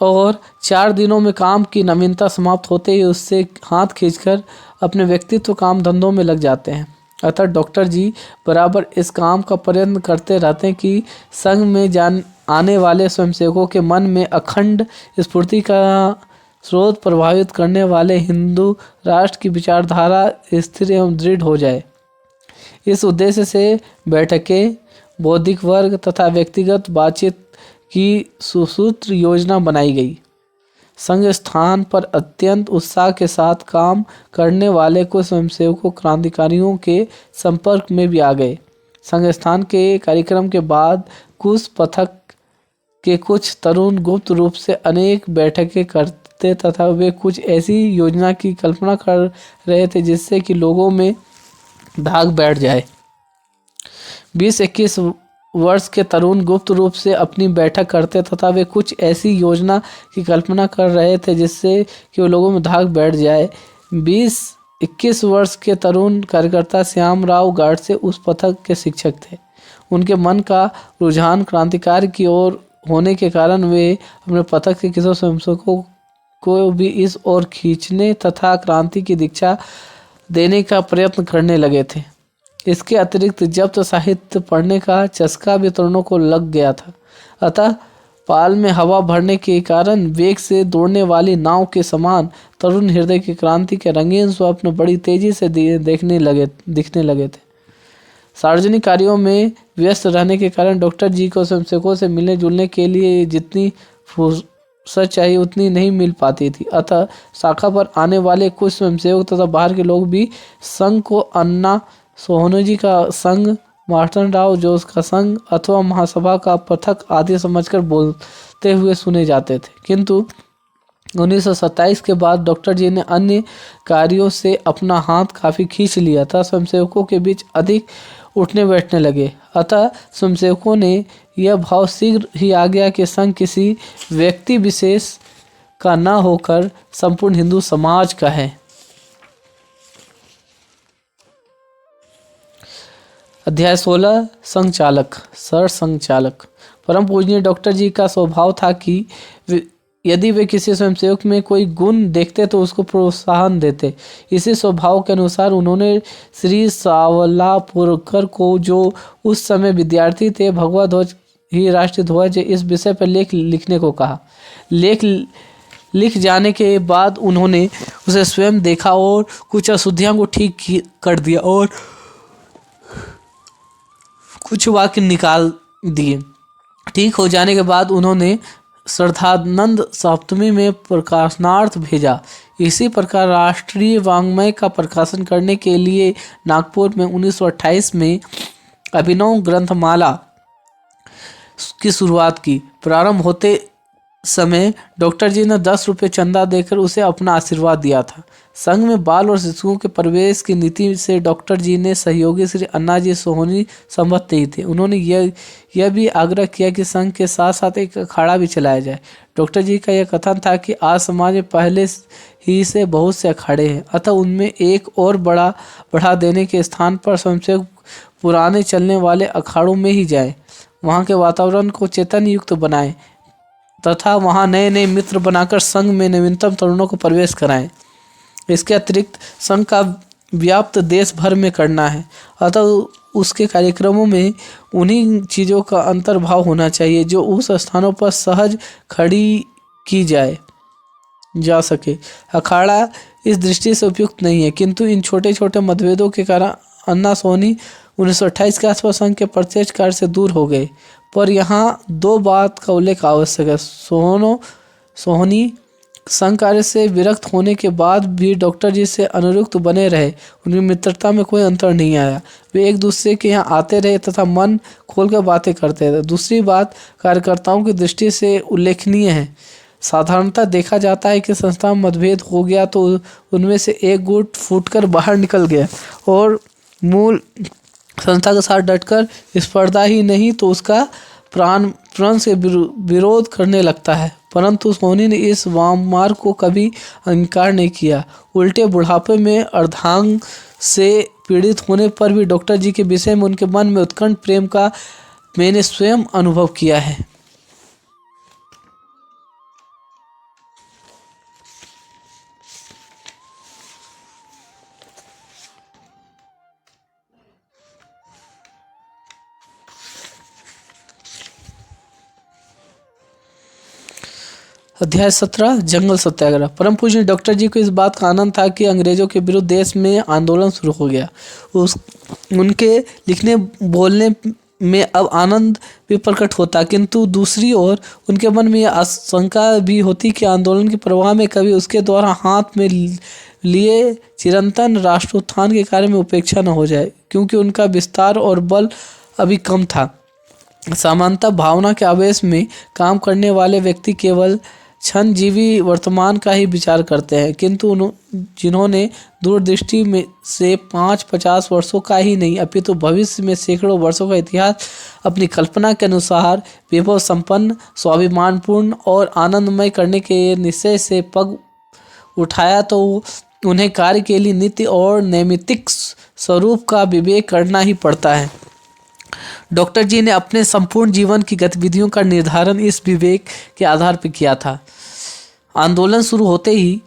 और 4 दिनों में काम की नवीनता समाप्त होते ही उससे हाथ खींचकर अपने व्यक्तित्व काम धंधों में लग जाते हैं। अतः डॉक्टर जी बराबर इस काम का प्रयत्न करते रहते हैं कि संघ में आने वाले स्वयंसेवकों के मन में अखंड स्फूर्ति का स्रोत प्रभावित करने वाले हिंदू राष्ट्र की विचारधारा स्थिर एवं दृढ़ हो जाए। इस उद्देश्य से बैठकें, बौद्धिक वर्ग तथा व्यक्तिगत बातचीत की सुसूत्र योजना बनाई गई। संघ स्थान पर अत्यंत उत्साह के साथ काम करने वाले कुछ स्वयंसेवकों क्रांतिकारियों के संपर्क में भी आ गए। संघ स्थान के कार्यक्रम के बाद कुछ पथक के कुछ तरुण गुप्त रूप से अनेक बैठकें करते तथा वे कुछ ऐसी योजना की कल्पना कर रहे थे जिससे कि लोगों में धाक बैठ जाए। 20-21 वर्ष के तरुण गुप्त रूप से अपनी बैठक करते तथा वे कुछ ऐसी योजना की कल्पना कर रहे थे जिससे कि वो लोगों में धाक बैठ जाए। 20-21 वर्ष के तरुण कार्यकर्ता श्याम राव गाडसे उस पथक के शिक्षक थे। उनके मन का रुझान क्रांतिकारी की ओर होने के कारण वे अपने पथक के किसी स्वयंसेवकों को भी इस ओर खींचने तथा क्रांति की दीक्षा देने का प्रयत्न करने लगे थे। इसके अतिरिक्त जब्त साहित्य पढ़ने का चस्का भी तरुणों को लग गया था। अतः पाल में हवा भरने के कारण वेग से दौड़ने वाली नाव के समान तरुण हृदय की क्रांति के रंगीन स्वप्न बड़ी तेजी से दिखने लगे थे। सार्वजनिक कार्यों में व्यस्त रहने के कारण डॉक्टर जी को स्वयंसेवकों से मिलने जुलने के लिए जितनी फुर्सत चाहिए उतनी नहीं मिल पाती थी। अतः शाखा पर आने वाले कुछ स्वयंसेवक तथा बाहर के लोग भी संघ को अन्ना सोहनी जी का संघ, मार्तंड राव जोश का संघ अथवा महासभा का पथक आदि समझकर बोलते हुए सुने जाते थे। किंतु 1927 के बाद डॉक्टर जी ने अन्य कार्यों से अपना हाथ काफी खींच लिया था। स्वयंसेवकों के बीच अधिक उठने बैठने लगे। अतः स्वयंसेवकों ने यह भाव शीघ्र ही आ गया कि संघ किसी व्यक्ति विशेष का न होकर संपूर्ण हिंदू समाज का है। अध्याय 16 संघचालक। सर संघचालक। परम पूजनीय डॉक्टर जी का स्वभाव था कि यदि वे किसी स्वयंसेवक में कोई गुण देखते तो उसको प्रोत्साहन देते। इसी स्वभाव के अनुसार उन्होंने श्री सावलापुरकर को, जो उस समय विद्यार्थी थे, भगवा ध्वज ही राष्ट्रीय ध्वज इस विषय पर लेख लिखने को कहा। लेख लिख जाने के बाद उन्होंने उसे स्वयं देखा और कुछ अशुद्धियां को ठीक कर दिया और कुछ वाक्य निकाल दिए। ठीक हो जाने के बाद उन्होंने श्रद्धानंद सप्तमी में प्रकाशनार्थ भेजा। इसी प्रकार राष्ट्रीय वाङ्मय का प्रकाशन करने के लिए नागपुर में 1928 में अभिनव ग्रंथमाला की शुरुआत की। प्रारंभ होते समय डॉक्टर जी ने 10 रुपये चंदा देकर उसे अपना आशीर्वाद दिया था। संघ में बाल और शिशुओं के प्रवेश की नीति से डॉक्टर जी ने सहयोगी श्री अन्नाजी सोहनी सहमत नहीं थे। उन्होंने यह भी आग्रह किया कि संघ के साथ साथ एक अखाड़ा भी चलाया जाए। डॉक्टर जी का यह कथन था कि आज समाज में पहले ही से बहुत से अखाड़े हैं, अतः उनमें एक और बढ़ा देने के स्थान पर स्वयंसेवक पुराने चलने वाले अखाड़ों में ही जाए, वहाँ के वातावरण को चेतन युक्त बनाए तथा वहाँ नए नए मित्र बनाकर संघ में नवीनतम तरुणों को प्रवेश कराएं। इसके अतिरिक्त संघ का व्याप्त देश भर में करना है, अतः उसके कार्यक्रमों में उन्हीं चीज़ों का अंतर्भाव होना चाहिए जो उस स्थानों पर सहज खड़ी की जा सके। अखाड़ा इस दृष्टि से उपयुक्त नहीं है, किंतु इन छोटे छोटे मतभेदों के कारण अन्ना सोहनी 1928 के आसपास संघ के प्रत्यक्ष कार्य से दूर हो गए। पर यहाँ दो बात का उल्लेख आवश्यक है। सोहनी संघ कार्य से विरक्त होने के बाद भी डॉक्टर जी से अनुरक्त बने रहे। उनकी मित्रता में कोई अंतर नहीं आया। वे एक दूसरे के यहाँ आते रहे तथा मन खोलकर बातें करते रहे। दूसरी बात कार्यकर्ताओं की दृष्टि से उल्लेखनीय है। साधारणतः देखा जाता है कि संस्था में मतभेद हो गया तो उनमें से एक गुट फूटकर बाहर निकल गया और मूल संस्था के साथ डटकर स्पर्धा ही नहीं तो उसका प्राण से विरोध करने लगता है। परंतु सोहनी ने इस वाममार्ग को कभी अंगीकार नहीं किया। उल्टे बुढ़ापे में अर्धांग से पीड़ित होने पर भी डॉक्टर जी के विषय में उनके मन में उत्कंठ प्रेम का मैंने स्वयं अनुभव किया है। अध्याय 17 जंगल सत्याग्रह। परम पूज्य डॉक्टर जी को इस बात का आनंद था कि अंग्रेजों के विरुद्ध देश में आंदोलन शुरू हो गया। उनके लिखने बोलने में अब आनंद भी प्रकट होता, किंतु दूसरी ओर उनके मन में यह आशंका भी होती कि आंदोलन के प्रवाह में कभी उसके द्वारा हाथ में लिए चिरंतन राष्ट्रोत्थान के कार्य में उपेक्षा न हो जाए, क्योंकि उनका विस्तार और बल अभी कम था। सामान्यतः भावना के आवेश में काम करने वाले व्यक्ति केवल क्षणजीवी वर्तमान का ही विचार करते हैं, किंतु जिन्होंने दूरदृष्टि में से 5-50 वर्षों का ही नहीं अपितु भविष्य में सैकड़ों वर्षों का इतिहास अपनी कल्पना के अनुसार विभव संपन्न, स्वाभिमानपूर्ण और आनंदमय करने के निश्चय से पग उठाया, तो उन्हें कार्य के लिए नित्य और नैमित्तिक स्वरूप का विवेक करना ही पड़ता है। डॉक्टर जी ने अपने संपूर्ण जीवन की गतिविधियों का निर्धारण इस विवेक के आधार पर किया था। आंदोलन शुरू होते ही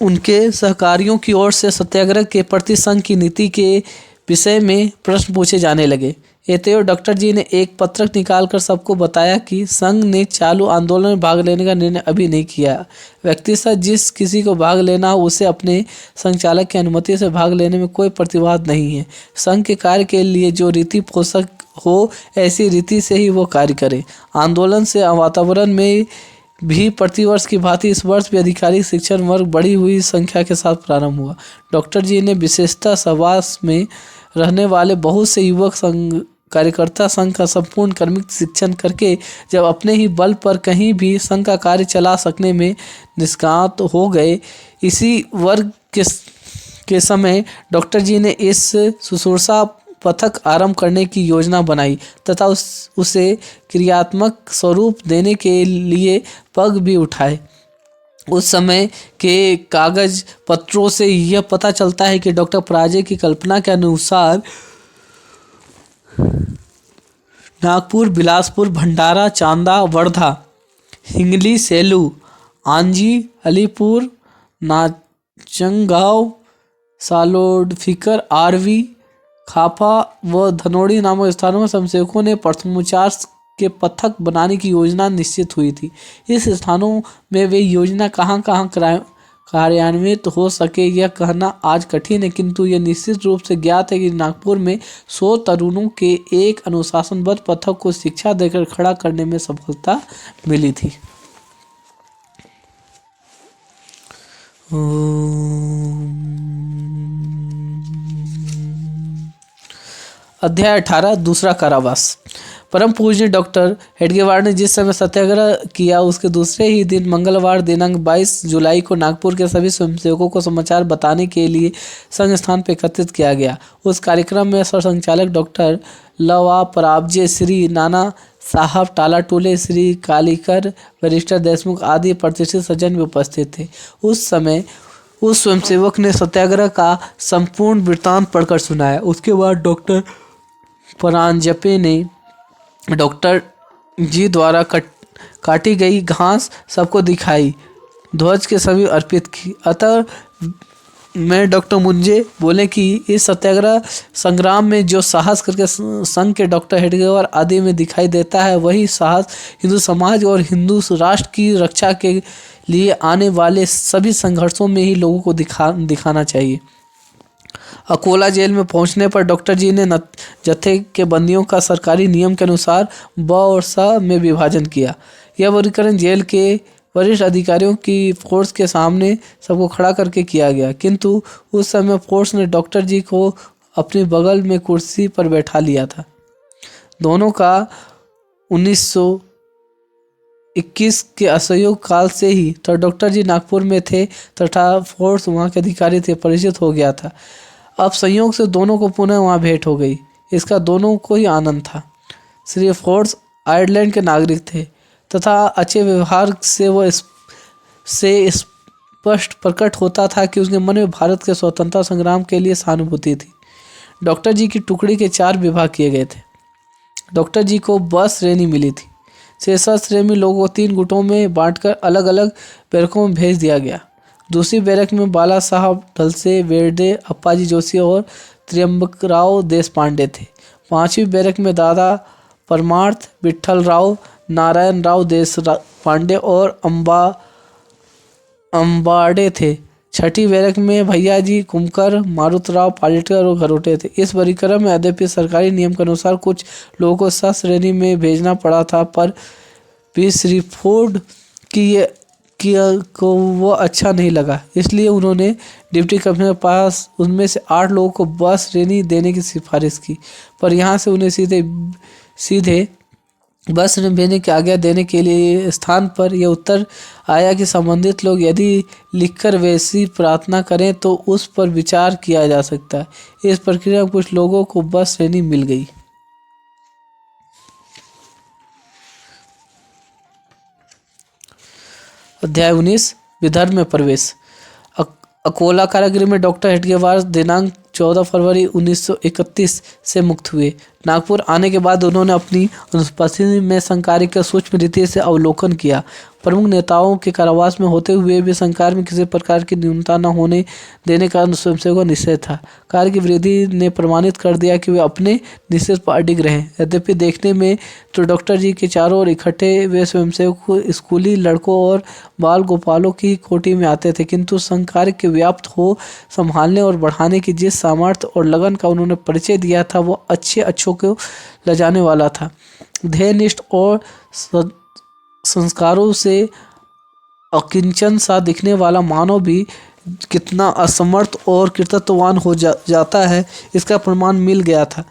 उनके सहकारियों की ओर से सत्याग्रह के प्रति संघ की नीति के विषय में प्रश्न पूछे जाने लगे। एतयो डॉक्टर जी ने एक पत्रक निकालकर सबको बताया कि संघ ने चालू आंदोलन में भाग लेने का निर्णय अभी नहीं किया। व्यक्तिशः जिस किसी को भाग लेना हो उसे अपने संचालक की अनुमति से भाग लेने में कोई प्रतिवाद नहीं है। संघ के कार्य के लिए जो रीति पोषक हो ऐसी रीति से ही वो कार्य करे। आंदोलन से वातावरण में भी प्रतिवर्ष की भांति इस वर्ष भी आधिकारिक शिक्षण वर्ग बढ़ी हुई संख्या के साथ प्रारंभ हुआ। डॉक्टर जी ने विशेषतः सहवास में रहने वाले बहुत से युवक संघ कार्यकर्ता संघ का संपूर्ण कर्मिक शिक्षण करके जब अपने ही बल पर कहीं भी संघ का कार्य चला सकने में निष्णात हो गए, इसी वर्ग के समय डॉक्टर जी ने इस शुश्रूषा पथक आरंभ करने की योजना बनाई तथा उसे क्रियात्मक स्वरूप देने के लिए पग भी उठाए। उस समय के कागज पत्रों से यह पता चलता है कि डॉक्टर पराजय की कल्पना के अनुसार नागपुर, बिलासपुर, भंडारा, चांदा, वर्धा, हिंगली, सेलू, आंजी, अलीपुर, नाचनगांव, सालोडफिकर, आरवी, खापा व धनोड़ी नामक स्थानों में स्वयंसेवकों ने प्रथमोपचार के पथक बनाने की योजना निश्चित हुई थी। इस स्थानों में वे योजना कहाँ कहाँ कार्यान्वित हो सके यह कहना आज कठिन है, किंतु यह निश्चित रूप से ज्ञात है कि नागपुर में 100 तरुणों के एक अनुशासनबद्ध पथक को शिक्षा देकर खड़ा करने में सफलता मिली थी। अध्याय 18 दूसरा कारावास। परम पूज्य डॉक्टर हेडगेवार ने जिस समय सत्याग्रह किया उसके दूसरे ही दिन मंगलवार दिनांक 22 जुलाई को नागपुर के सभी स्वयंसेवकों को समाचार बताने के लिए संघ स्थान पर एकत्रित किया गया। उस कार्यक्रम में सरसंघचालक डॉक्टर लवा पराबजे, श्री नाना साहब टालाटोले, श्री कालीकर, बैरिस्टर देशमुख आदि प्रतिष्ठित सज्जन भी उपस्थित थे। उस समय उस स्वयंसेवक ने सत्याग्रह का संपूर्ण वृत्तांत पढ़कर सुनाया। उसके बाद डॉक्टर परांजपे ने डॉक्टर जी द्वारा काटी गई घास सबको दिखाई, ध्वज के सभी अर्पित की। अतः मैं डॉक्टर मुंजे बोले कि इस सत्याग्रह संग्राम में जो साहस करके संघ के डॉक्टर हेडगेवार आदि में दिखाई देता है वही साहस हिंदू समाज और हिंदू राष्ट्र की रक्षा के लिए आने वाले सभी संघर्षों में ही लोगों को दिखाना चाहिए। अकोला जेल में पहुंचने पर डॉक्टर जी ने जत्थे के बंदियों का सरकारी नियम के अनुसार ब और स में विभाजन किया। यह वर्गीकरण जेल के वरिष्ठ अधिकारियों की फोर्स के सामने सबको खड़ा करके किया गया, किंतु उस समय फोर्स ने डॉक्टर जी को अपने बगल में कुर्सी पर बैठा लिया था। दोनों का 1921 के असहयोग काल से ही तो डॉक्टर जी नागपुर में थे तथा फोर्स वहाँ के अधिकारी थे परिचित हो गया था। अब संयोग से दोनों को पुनः वहाँ भेंट हो गई। इसका दोनों को ही आनंद था। श्री फोर्स आयरलैंड के नागरिक थे तथा अच्छे व्यवहार से वह स्पष्ट प्रकट होता था कि उसके मन में भारत के स्वतंत्रता संग्राम के लिए सहानुभूति थी। डॉक्टर जी की टुकड़ी के 4 विभाग किए गए थे। डॉक्टर जी को 10 श्रेणी मिली थी। 6 श्रेणी लोगों को 3 गुटों में बांटकर अलग अलग बैरकों में भेज दिया गया। दूसरी बैरक में बाला साहब ढलसे, वेरडे, अप्पाजी जोशी और त्र्यंबकराव देशपांडे थे। 5वीं बैरक में दादा परमार्थ, विठ्ठल राव, नारायण राव देशपांडे और अम्बाड़े थे। 6ठी बैरक में भैया जी कुमकर, मारुतराव पालिटकर और घरोटे थे। इस वर्गीकरण में यद्यपि सरकारी नियम के अनुसार कुछ लोगों को 7 श्रेणी में भेजना पड़ा था, पर भी श्री फोर्ड को वो अच्छा नहीं लगा, इसलिए उन्होंने डिप्टी कमिश्नर के पास उनमें से 8 लोगों को 10 श्रेणी देने की सिफारिश की, पर यहाँ से उन्हें सीधे 10 श्रेणी भेजने की आज्ञा देने के लिए स्थान पर यह उत्तर आया कि संबंधित लोग यदि लिखकर वैसी प्रार्थना करें तो उस पर विचार किया जा सकता है। इस प्रक्रिया में कुछ लोगों को 10 श्रेणी मिल गई। अध्याय 19 विदर्भ में प्रवेश। अकोला कारागृह में डॉक्टर हेडगेवार दिनांक 14 फरवरी 1931 से मुक्त हुए। नागपुर आने के बाद उन्होंने अपनी अनुपस्थिति में संघ कार्य का सूक्ष्म रीति से अवलोकन किया। प्रमुख नेताओं के कारावास में होते हुए भी संघ कार्य में किसी प्रकार की न्यूनता न होने देने का स्वयंसेवकों का निश्चय था। कार्य की वृद्धि ने प्रमाणित कर दिया कि वे अपने निश्चय पर अडिग रहे। यद्यपि देखने में तो डॉक्टर जी के चारों ओर इकट्ठे वे स्वयंसेवक स्कूली लड़कों और बाल गोपालों की कोटि में आते थे, किंतु संघ कार्य के व्याप्त हो संभालने और बढ़ाने की जिस सामर्थ्य और लगन का उन्होंने परिचय दिया था वो अच्छों को लजाने वाला था। ध्येयनिष्ठ और संस्कारों से अकिंचन सा दिखने वाला मानव भी कितना असमर्थ और कृतत्ववान हो जाता है, इसका प्रमाण मिल गया था।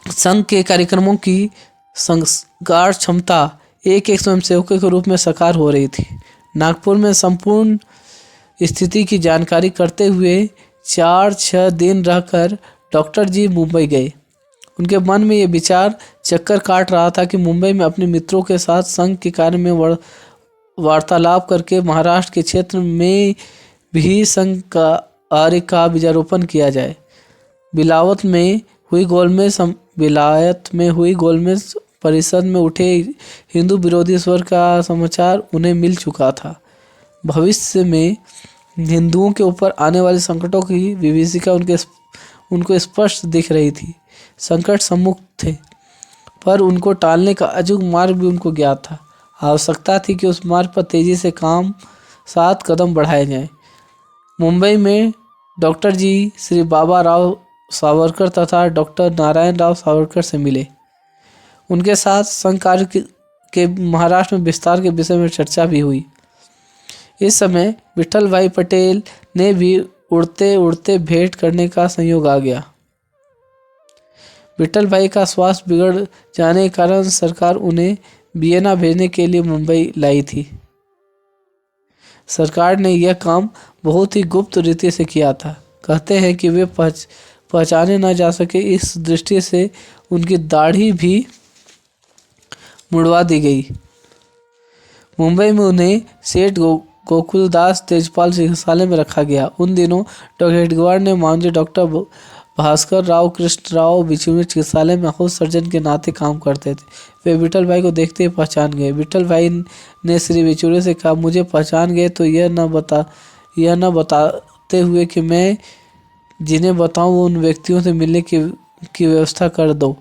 संघ के कार्यक्रमों की संस्कार क्षमता एक स्वयंसेवक के रूप में साकार हो रही थी। नागपुर में संपूर्ण स्थिति की जानकारी करते हुए 4-6 दिन रहकर डॉक्टर जी मुंबई गए। उनके मन में ये विचार चक्कर काट रहा था कि मुंबई में अपने मित्रों के साथ संघ के कार्य में वार्तालाप करके महाराष्ट्र के क्षेत्र में भी संघ कार्य का बीजारोपण किया जाए। विलायत में हुई गोलमेज परिषद में उठे हिंदू विरोधी स्वर का समाचार उन्हें मिल चुका था। भविष्य में हिंदुओं के ऊपर आने वाले संकटों की विभीषिका उनको स्पष्ट दिख रही थी। संकट सम्मुख थे, पर उनको टालने का अचूक मार्ग भी उनको ज्ञात था। आवश्यकता थी कि उस मार्ग पर तेजी से 7 कदम बढ़ाए जाएं। मुंबई में डॉक्टर जी श्री बाबा राव सावरकर तथा डॉक्टर नारायण राव सावरकर से मिले। उनके साथ संघ कार्य के महाराष्ट्र में विस्तार के विषय में चर्चा भी हुई। इस समय विठल भाई पटेल ने भी उड़ते उड़ते भेंट करने का संयोग आ गया। विठल भाई का स्वास्थ्य बिगड़ जाने के कारण सरकार उन्हें वियना भेजने के लिए मुंबई लाई थी। सरकार ने यह काम बहुत ही गुप्त रीति से किया था। कहते हैं कि वे पहचाने न जा सके, इस दृष्टि से उनकी दाढ़ी भी मुड़वा दी गई। मुंबई में उन्हें सेठ गोकुलदास तेजपाल चिकित्सालय में रखा गया। उन दिनों डॉक्टर हेडगेवार ने माननीय डॉक्टर भास्कर राव कृष्ण राव बिछुए चिकित्सालय में हाउस सर्जन के नाते काम करते थे। वे विठल भाई को देखते ही पहचान गए। विठल भाई ने श्री बिछुए से कहा, मुझे पहचान गए तो यह न बताते हुए कि मैं जिन्हें बताऊं उन व्यक्तियों से मिलने की व्यवस्था कर दो।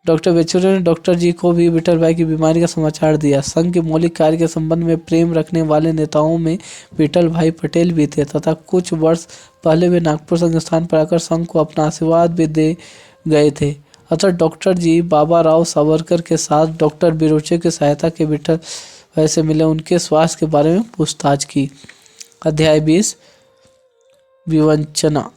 डॉक्टर बिछुए ने डॉक्टर जी को भी विठल भाई की बीमारी का समाचार दिया। संघ के मौलिक कार्य के संबंध में प्रेम रखने वाले नेताओं में विठल भाई पटेल भी थे तथा कुछ वर्ष पहले वे नागपुर संघ स्थान पर आकर संघ को अपना आशीर्वाद भी दे गए थे। अतः डॉक्टर जी बाबा राव सावरकर के साथ डॉक्टर बिरोचे की सहायता के विठल भाई से मिले, उनके स्वास्थ्य के बारे में पूछताछ की। अध्याय 20 विवंचना।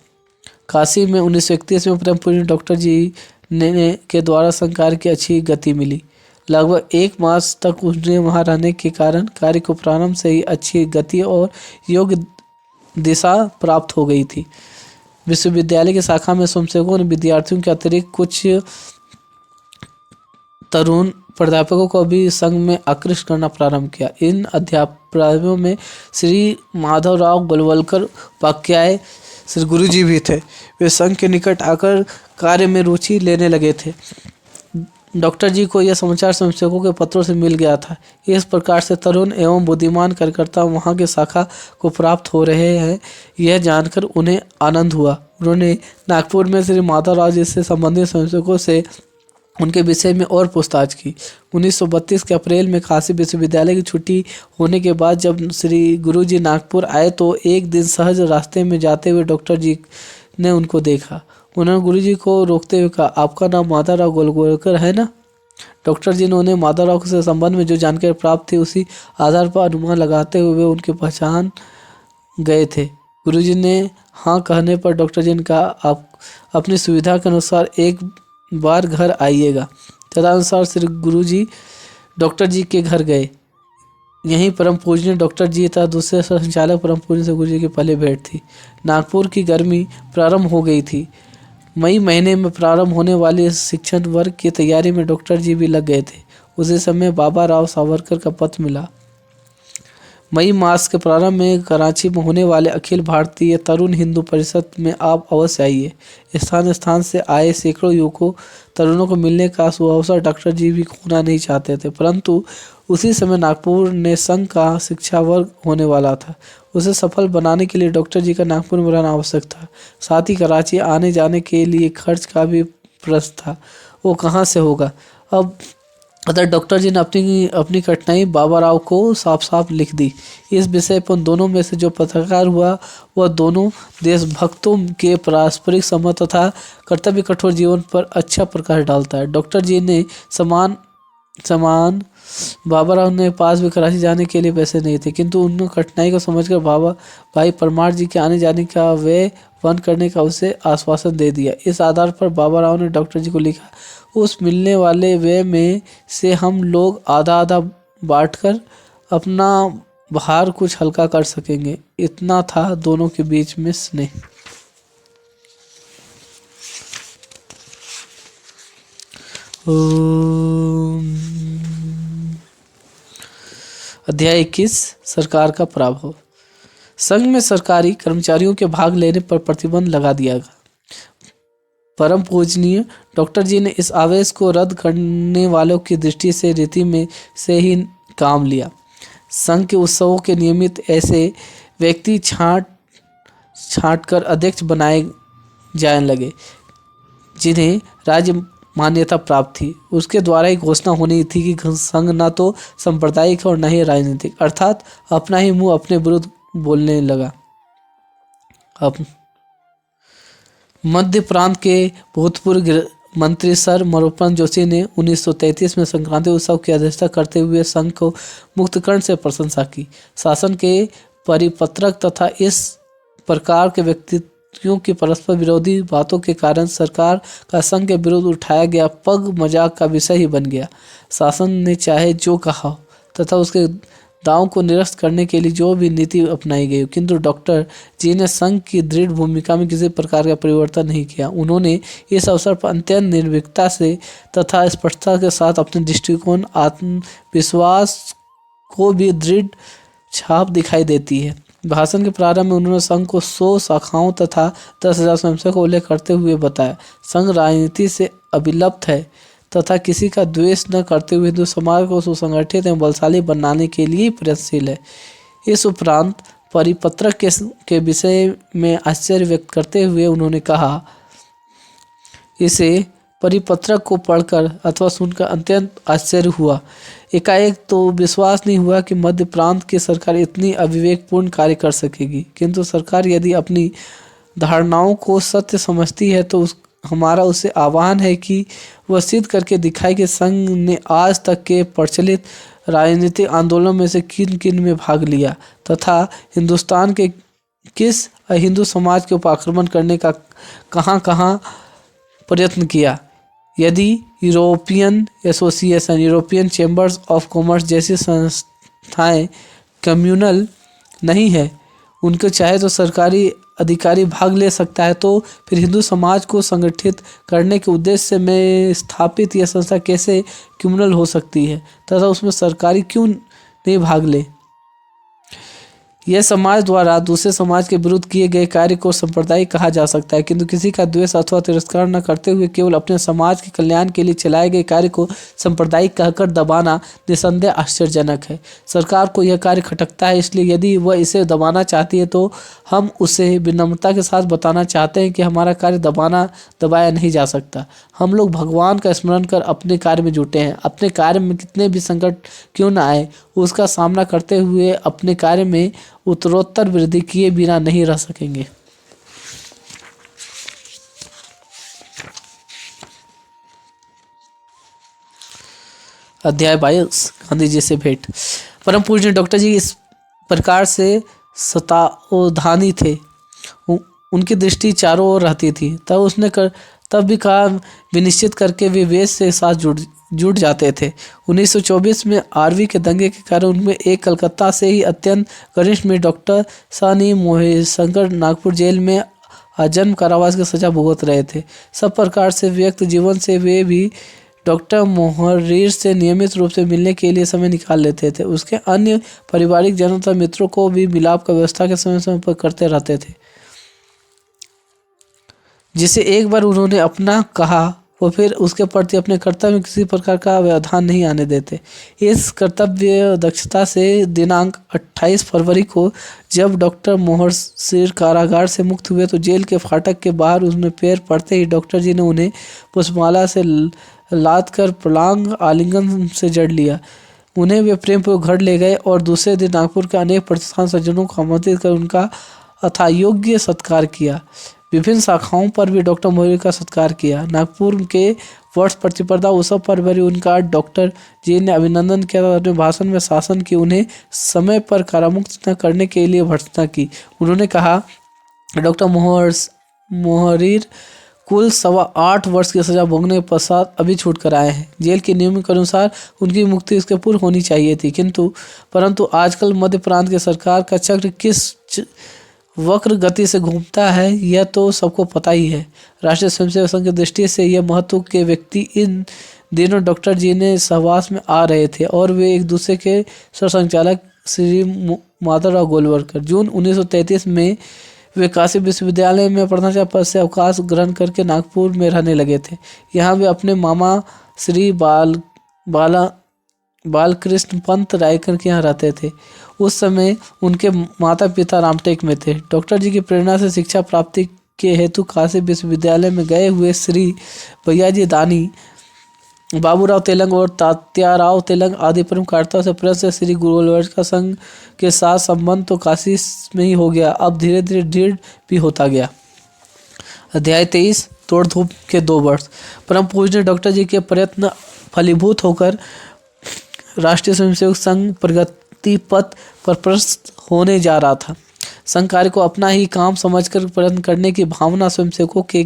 काशी में 1931 में परम पूज्य डॉक्टर जी के द्वारा संघ कार्य की अच्छी गति मिली। लगभग 1 मास तक उन्हें वहां रहने के कारण कार्य को प्रारंभ से ही अच्छी गति और योग्य दिशा प्राप्त हो गई थी। विश्वविद्यालय की शाखा में स्वयंसेवकों ने विद्यार्थियों के अतिरिक्त कुछ तरुण प्राध्यापकों को भी संघ में आकृष्ट करना प्रारंभ किया। इन अध्यापकों में श्री माधवराव गोलवलकर उपाध्याय श्री गुरु जी भी थे। वे संघ के निकट आकर कार्य में रुचि लेने लगे थे। डॉक्टर जी को यह समाचार स्वयंसेवकों के पत्रों से मिल गया था। इस प्रकार से तरुण एवं बुद्धिमान कार्यकर्ता वहां के शाखा को प्राप्त हो रहे हैं, यह जानकर उन्हें आनंद हुआ। उन्होंने नागपुर में श्री माधवराव जी से संबंधित स्वयंसेवकों से उनके विषय में और पूछताछ की। 1932 के अप्रैल में काशी विश्वविद्यालय की छुट्टी होने के बाद जब श्री गुरु जी नागपुर आए तो एक दिन सहज रास्ते में जाते हुए डॉक्टर जी ने उनको देखा। उन्होंने गुरु जी को रोकते हुए कहा, आपका नाम माधवराव गोलवलकर है ना? डॉक्टर जी ने उन्हें माधवराव से संबंध में जो जानकारी प्राप्त थी उसी आधार पर अनुमान लगाते हुए उनके पहचान गए थे। गुरु जी ने हाँ कहने पर डॉक्टर जी ने कहा, आप अपनी सुविधा के अनुसार एक बार घर आइएगा। तदनुसार श्री गुरु जी डॉक्टर जी के घर गए। यहीं परम पूजनीय डॉक्टर जी तथा दूसरे संचालक परम पूजनीय से गुरु जी की पहले भेंट थी। नागपुर की गर्मी प्रारंभ हो गई थी। मई महीने में प्रारंभ होने वाली शिक्षण वर्ग की तैयारी में डॉक्टर जी भी लग गए थे। उसी समय बाबा राव सावरकर का पत्र मिला। मई मास के प्रारंभ में कराची में होने वाले अखिल भारतीय तरुण हिंदू परिषद में आप अवश्य आइए। स्थान स्थान से आए सैकड़ों युवकों तरुणों को मिलने का सुअवसर डॉक्टर जी भी खोना नहीं चाहते थे, परंतु उसी समय नागपुर ने संघ का शिक्षा वर्ग होने वाला था। उसे सफल बनाने के लिए डॉक्टर जी का नागपुर में रहना आवश्यक था। साथ ही कराची आने जाने के लिए खर्च का भी प्रश्न था, वो कहाँ से होगा। अब अतः डॉक्टर जी ने अपनी अपनी कठिनाई बाबा राव को साफ साफ लिख दी। इस विषय पर दोनों में से जो पत्रकार हुआ वह दोनों देशभक्तों के पारस्परिक संबंध तथा कर्तव्य कठोर जीवन पर अच्छा प्रकाश डालता है। डॉक्टर जी ने समान समान बाबा राव ने पास भी कराची जाने के लिए पैसे नहीं थे, किंतु उन्होंने कठिनाई को समझकर बाबा भाई परमार जी के आने जाने का व्यय बंद करने का उसे आश्वासन दे दिया। इस आधार पर बाबा राव ने डॉक्टर जी को लिखा, उस मिलने वाले व्यय में से हम लोग आधा आधा बांटकर अपना भार कुछ हल्का कर सकेंगे। इतना था दोनों के बीच में स्नेह। अध्याय 21 सरकार का प्रभाव। संघ में सरकारी कर्मचारियों के भाग लेने पर प्रतिबंध लगा दिया गया। परम पूजनीय डॉक्टर जी ने इस आदेश को रद्द करने वालों की दृष्टि से रीति में से ही काम लिया। संघ के उत्सवों के नियमित ऐसे व्यक्ति छांट कर अध्यक्ष बनाए जाने लगे जिन्हें राज्य मान्यता प्राप्त थी। उसके द्वारा ही घोषणा होनी थी कि संघ न तो सांप्रदायिक और न ही राजनीतिक, अर्थात अपना ही मुंह अपने विरुद्ध बोलने लगा। अब मध्य प्रांत के भूतपूर्व मंत्री सर मरोपन जोशी ने 1933 में संक्रांति उत्सव की अध्यक्षता करते हुए संघ को मुक्तकंठ से प्रशंसा की। शासन के परिपत्रक तथा इस प्रकार के व्यक्तियों की परस्पर विरोधी बातों के कारण सरकार का संघ के विरुद्ध उठाया गया पग मजाक का विषय ही बन गया। शासन ने चाहे जो कहा तथा उसके दावों को निरस्त करने के लिए जो भी नीति अपनाई गई, किंतु डॉक्टर जी ने संघ की दृढ़ भूमिका में किसी प्रकार का परिवर्तन नहीं किया। उन्होंने इस अवसर पर अत्यंत निर्भीकता से तथा स्पष्टता के साथ अपने दृष्टिकोण आत्मविश्वास को भी दृढ़ छाप दिखाई देती है। भाषण के प्रारंभ में उन्होंने संघ को 100 शाखाओं तथा 10,000 स्वयंसेवकों का उल्लेख करते हुए बताया, संघ राजनीति से अभिलप्त है तथा किसी का द्वेष न करते हुए हिंदू समाज को सुसंगठित एवं बलशाली बनाने के लिए प्रयत्नशील है। इस उपरांत परिपत्रक के विषय में आश्चर्य व्यक्त करते हुए उन्होंने कहा, इसे परिपत्रक को पढ़कर अथवा सुनकर अत्यंत आश्चर्य हुआ। एकाएक तो विश्वास नहीं हुआ कि मध्य प्रांत की सरकार इतनी अविवेकपूर्ण कार्य कर सकेगी, किंतु सरकार यदि अपनी धारणाओं को सत्य समझती है तो हमारा उससे आह्वान है कि वह सिद्ध करके दिखाए कि संघ ने आज तक के प्रचलित राजनीतिक आंदोलनों में से किन किन में भाग लिया तथा हिंदुस्तान के किस हिंदू समाज के ऊपर आक्रमण करने का कहाँ कहाँ प्रयत्न किया। यदि European association, European chambers of commerce जैसी संस्थाएं कम्युनल नहीं है, उनके चाहे तो सरकारी अधिकारी भाग ले सकता है, तो फिर हिंदू समाज को संगठित करने के उद्देश्य में स्थापित यह संस्था कैसे कम्युनल हो सकती है तथा उसमें सरकारी क्यों नहीं भाग ले। यह समाज द्वारा दूसरे समाज के विरुद्ध किए गए कार्य को सांप्रदायिक कहा जा सकता है, किंतु किसी का द्वेष अथवा तिरस्कार न करते हुए केवल अपने समाज के कल्याण के लिए चलाए गए कार्य को सांप्रदायिक कहकर दबाना निसंदेह आश्चर्यजनक है। सरकार को यह कार्य खटकता है, इसलिए यदि वह इसे दबाना चाहती है तो हम उसे विनम्रता के साथ बताना चाहते हैं कि हमारा कार्य दबाया नहीं जा सकता। हम लोग भगवान का स्मरण कर अपने कार्य में जुटे हैं। अपने कार्य में कितने भी संकट क्यों न आए, उसका सामना करते हुए अपने कार्य में उत्तरोत्तर वृद्धि किए बिना नहीं रह सकेंगे। अध्याय 22 गांधी जी से भेंट। परम पूज्य डॉक्टर जी इस प्रकार से सतावधानी थे, उनकी दृष्टि चारों ओर रहती थी। तब भी कहा विनिश्चित करके वे वेद से साथ जुट जाते थे। 1924 में आरवी के दंगे के कारण उनमें एक कलकत्ता से ही अत्यंत घनिष्ठ में डॉक्टर सानी मोहिशंकर नागपुर जेल में आजन्म कारावास की सजा भुगत रहे थे। सब प्रकार से व्यक्त जीवन से वे भी डॉक्टर मोहर्रीर से नियमित रूप से मिलने के लिए समय निकाल लेते थे। उसके अन्य पारिवारिक जनों तथा मित्रों को भी मिलाप का व्यवस्था के समय समय पर करते रहते थे, जिसे एक बार उन्होंने अपना कहा वो फिर उसके प्रति अपने कर्तव्य में किसी प्रकार का व्यवधान नहीं आने देते। इस कर्तव्य दक्षता से दिनांक 28 फरवरी को जब डॉक्टर मोहर्रीर कारागार से मुक्त हुए तो जेल के फाटक के बाहर उन्हें पैर पड़ते ही डॉक्टर जी ने उन्हें पुष्पमाला से लाद कर प्रलांग आलिंगन से जड़ लिया। उन्हें वे प्रेमपूर्वक घर ले गए और दूसरे दिन नागपुर के अनेक प्रतिष्ठान सज्जनों को आमंत्रित कर उनका अथायोग्य सत्कार किया। विभिन्न शाखाओं पर भी डॉक्टर मोहर्रीर का सत्कार किया। नागपुर के वर्ष प्रतिस्पर्धा उत्सव पर भी उनका डॉक्टर जी ने अभिनंदन किया और अपने भाषण में शासन की उन्हें समय पर कारामुक्त न करने के लिए भर्त्सना की। उन्होंने कहा, डॉक्टर मोहर्रीर कुल 8.25 वर्ष की सजा भोगने के पश्चात अभी छूट कर आए हैं। जेल के नियमों के अनुसार उनकी मुक्ति इसके पूर्व होनी चाहिए थी, परंतु आजकल मध्य प्रांत की सरकार का चक्र किस वक्र गति से घूमता है यह तो सबको पता ही है। राष्ट्रीय स्वयंसेवक संघ की दृष्टि से यह महत्व के व्यक्ति इन दिनों डॉक्टर जी ने सहवास में आ रहे थे और वे एक दूसरे के सरसंघचालक श्री माधवराव गोलवलकर। जून 1933 में वे काशी विश्वविद्यालय में प्रधानाचार्य पद से अवकाश ग्रहण करके नागपुर में रहने लगे थे। यहाँ वे अपने मामा श्री बालकृष्ण पंत रायकर के यहाँ रहते थे। उस समय उनके माता पिता रामटेक में थे। डॉक्टर जी की प्रेरणा से शिक्षा प्राप्ति के हेतु काशी विश्वविद्यालय में गए हुए श्री भैयाजी दानी, बाबूराव तेलंग और तात्याराव तेलंग आदि प्रमुख कार्यकर्ताओं से प्रेस से श्री गुरु गोलवलकर संघ के साथ संबंध तो काशी में ही हो गया, अब धीरे धीरे दृढ़ भी होता गया। अध्याय 23 तोड़ धूप के 2 वर्ष। परम पूज्य डॉक्टर जी के प्रयत्न फलीभूत होकर राष्ट्रीय स्वयंसेवक संघ प्रगति पथ पर प्रस्त होने जा रहा था। संघ कार्य को अपना ही काम समझकर प्रयत्न करने की भावना स्वयंसेवकों के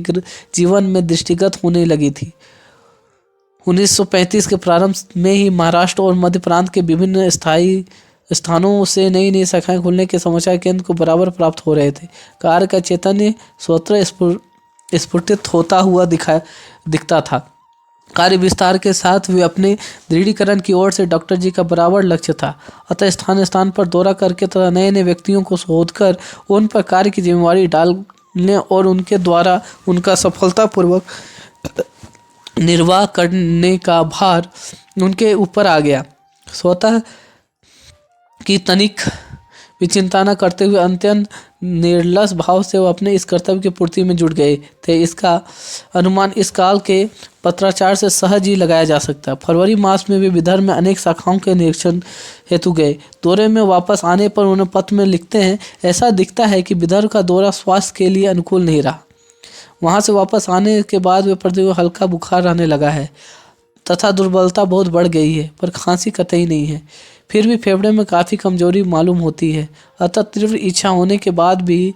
जीवन में दृष्टिगत होने लगी थी। 1935 के प्रारंभ में ही महाराष्ट्र और मध्य प्रांत के विभिन्न स्थायी स्थानों से नई नई शाखाएं खुलने के समाचार केंद्र को बराबर प्राप्त हो रहे थे। कार्य का चैतन्य स्वतः स्फुटित होता हुआ दिखता था। कार्य विस्तार के साथ वे अपने दृढ़ीकरण की ओर से डॉक्टर जी का बराबर लक्ष्य था। अतः स्थान स्थान पर दौरा करके तथा नए नए व्यक्तियों को शोधकर उन पर कार्य की जिम्मेवारी डालने और उनके द्वारा उनका सफलतापूर्वक निर्वाह करने का भार उनके ऊपर आ गया। स्वतः की तनिक भी चिंता न करते हुए अत्यंत निर्लस भाव से वो अपने इस कर्तव्य की पूर्ति में जुट गए थे। इसका अनुमान इस काल के पत्राचार से सहज ही लगाया जा सकता है। फरवरी मास में वे विदर्भ में अनेक शाखाओं के निरीक्षण हेतु गए। दौरे में वापस आने पर उन्हें पत्र में लिखते हैं, ऐसा दिखता है कि विदर्भ का दौरा स्वास्थ्य के लिए अनुकूल नहीं रहा। वहाँ से वापस आने के बाद वे प्रति हल्का बुखार रहने लगा है तथा दुर्बलता बहुत बढ़ गई है, पर खांसी कतई नहीं है। फिर भी फेफड़े में काफ़ी कमजोरी मालूम होती है। अतः तीव्र इच्छा होने के बाद भी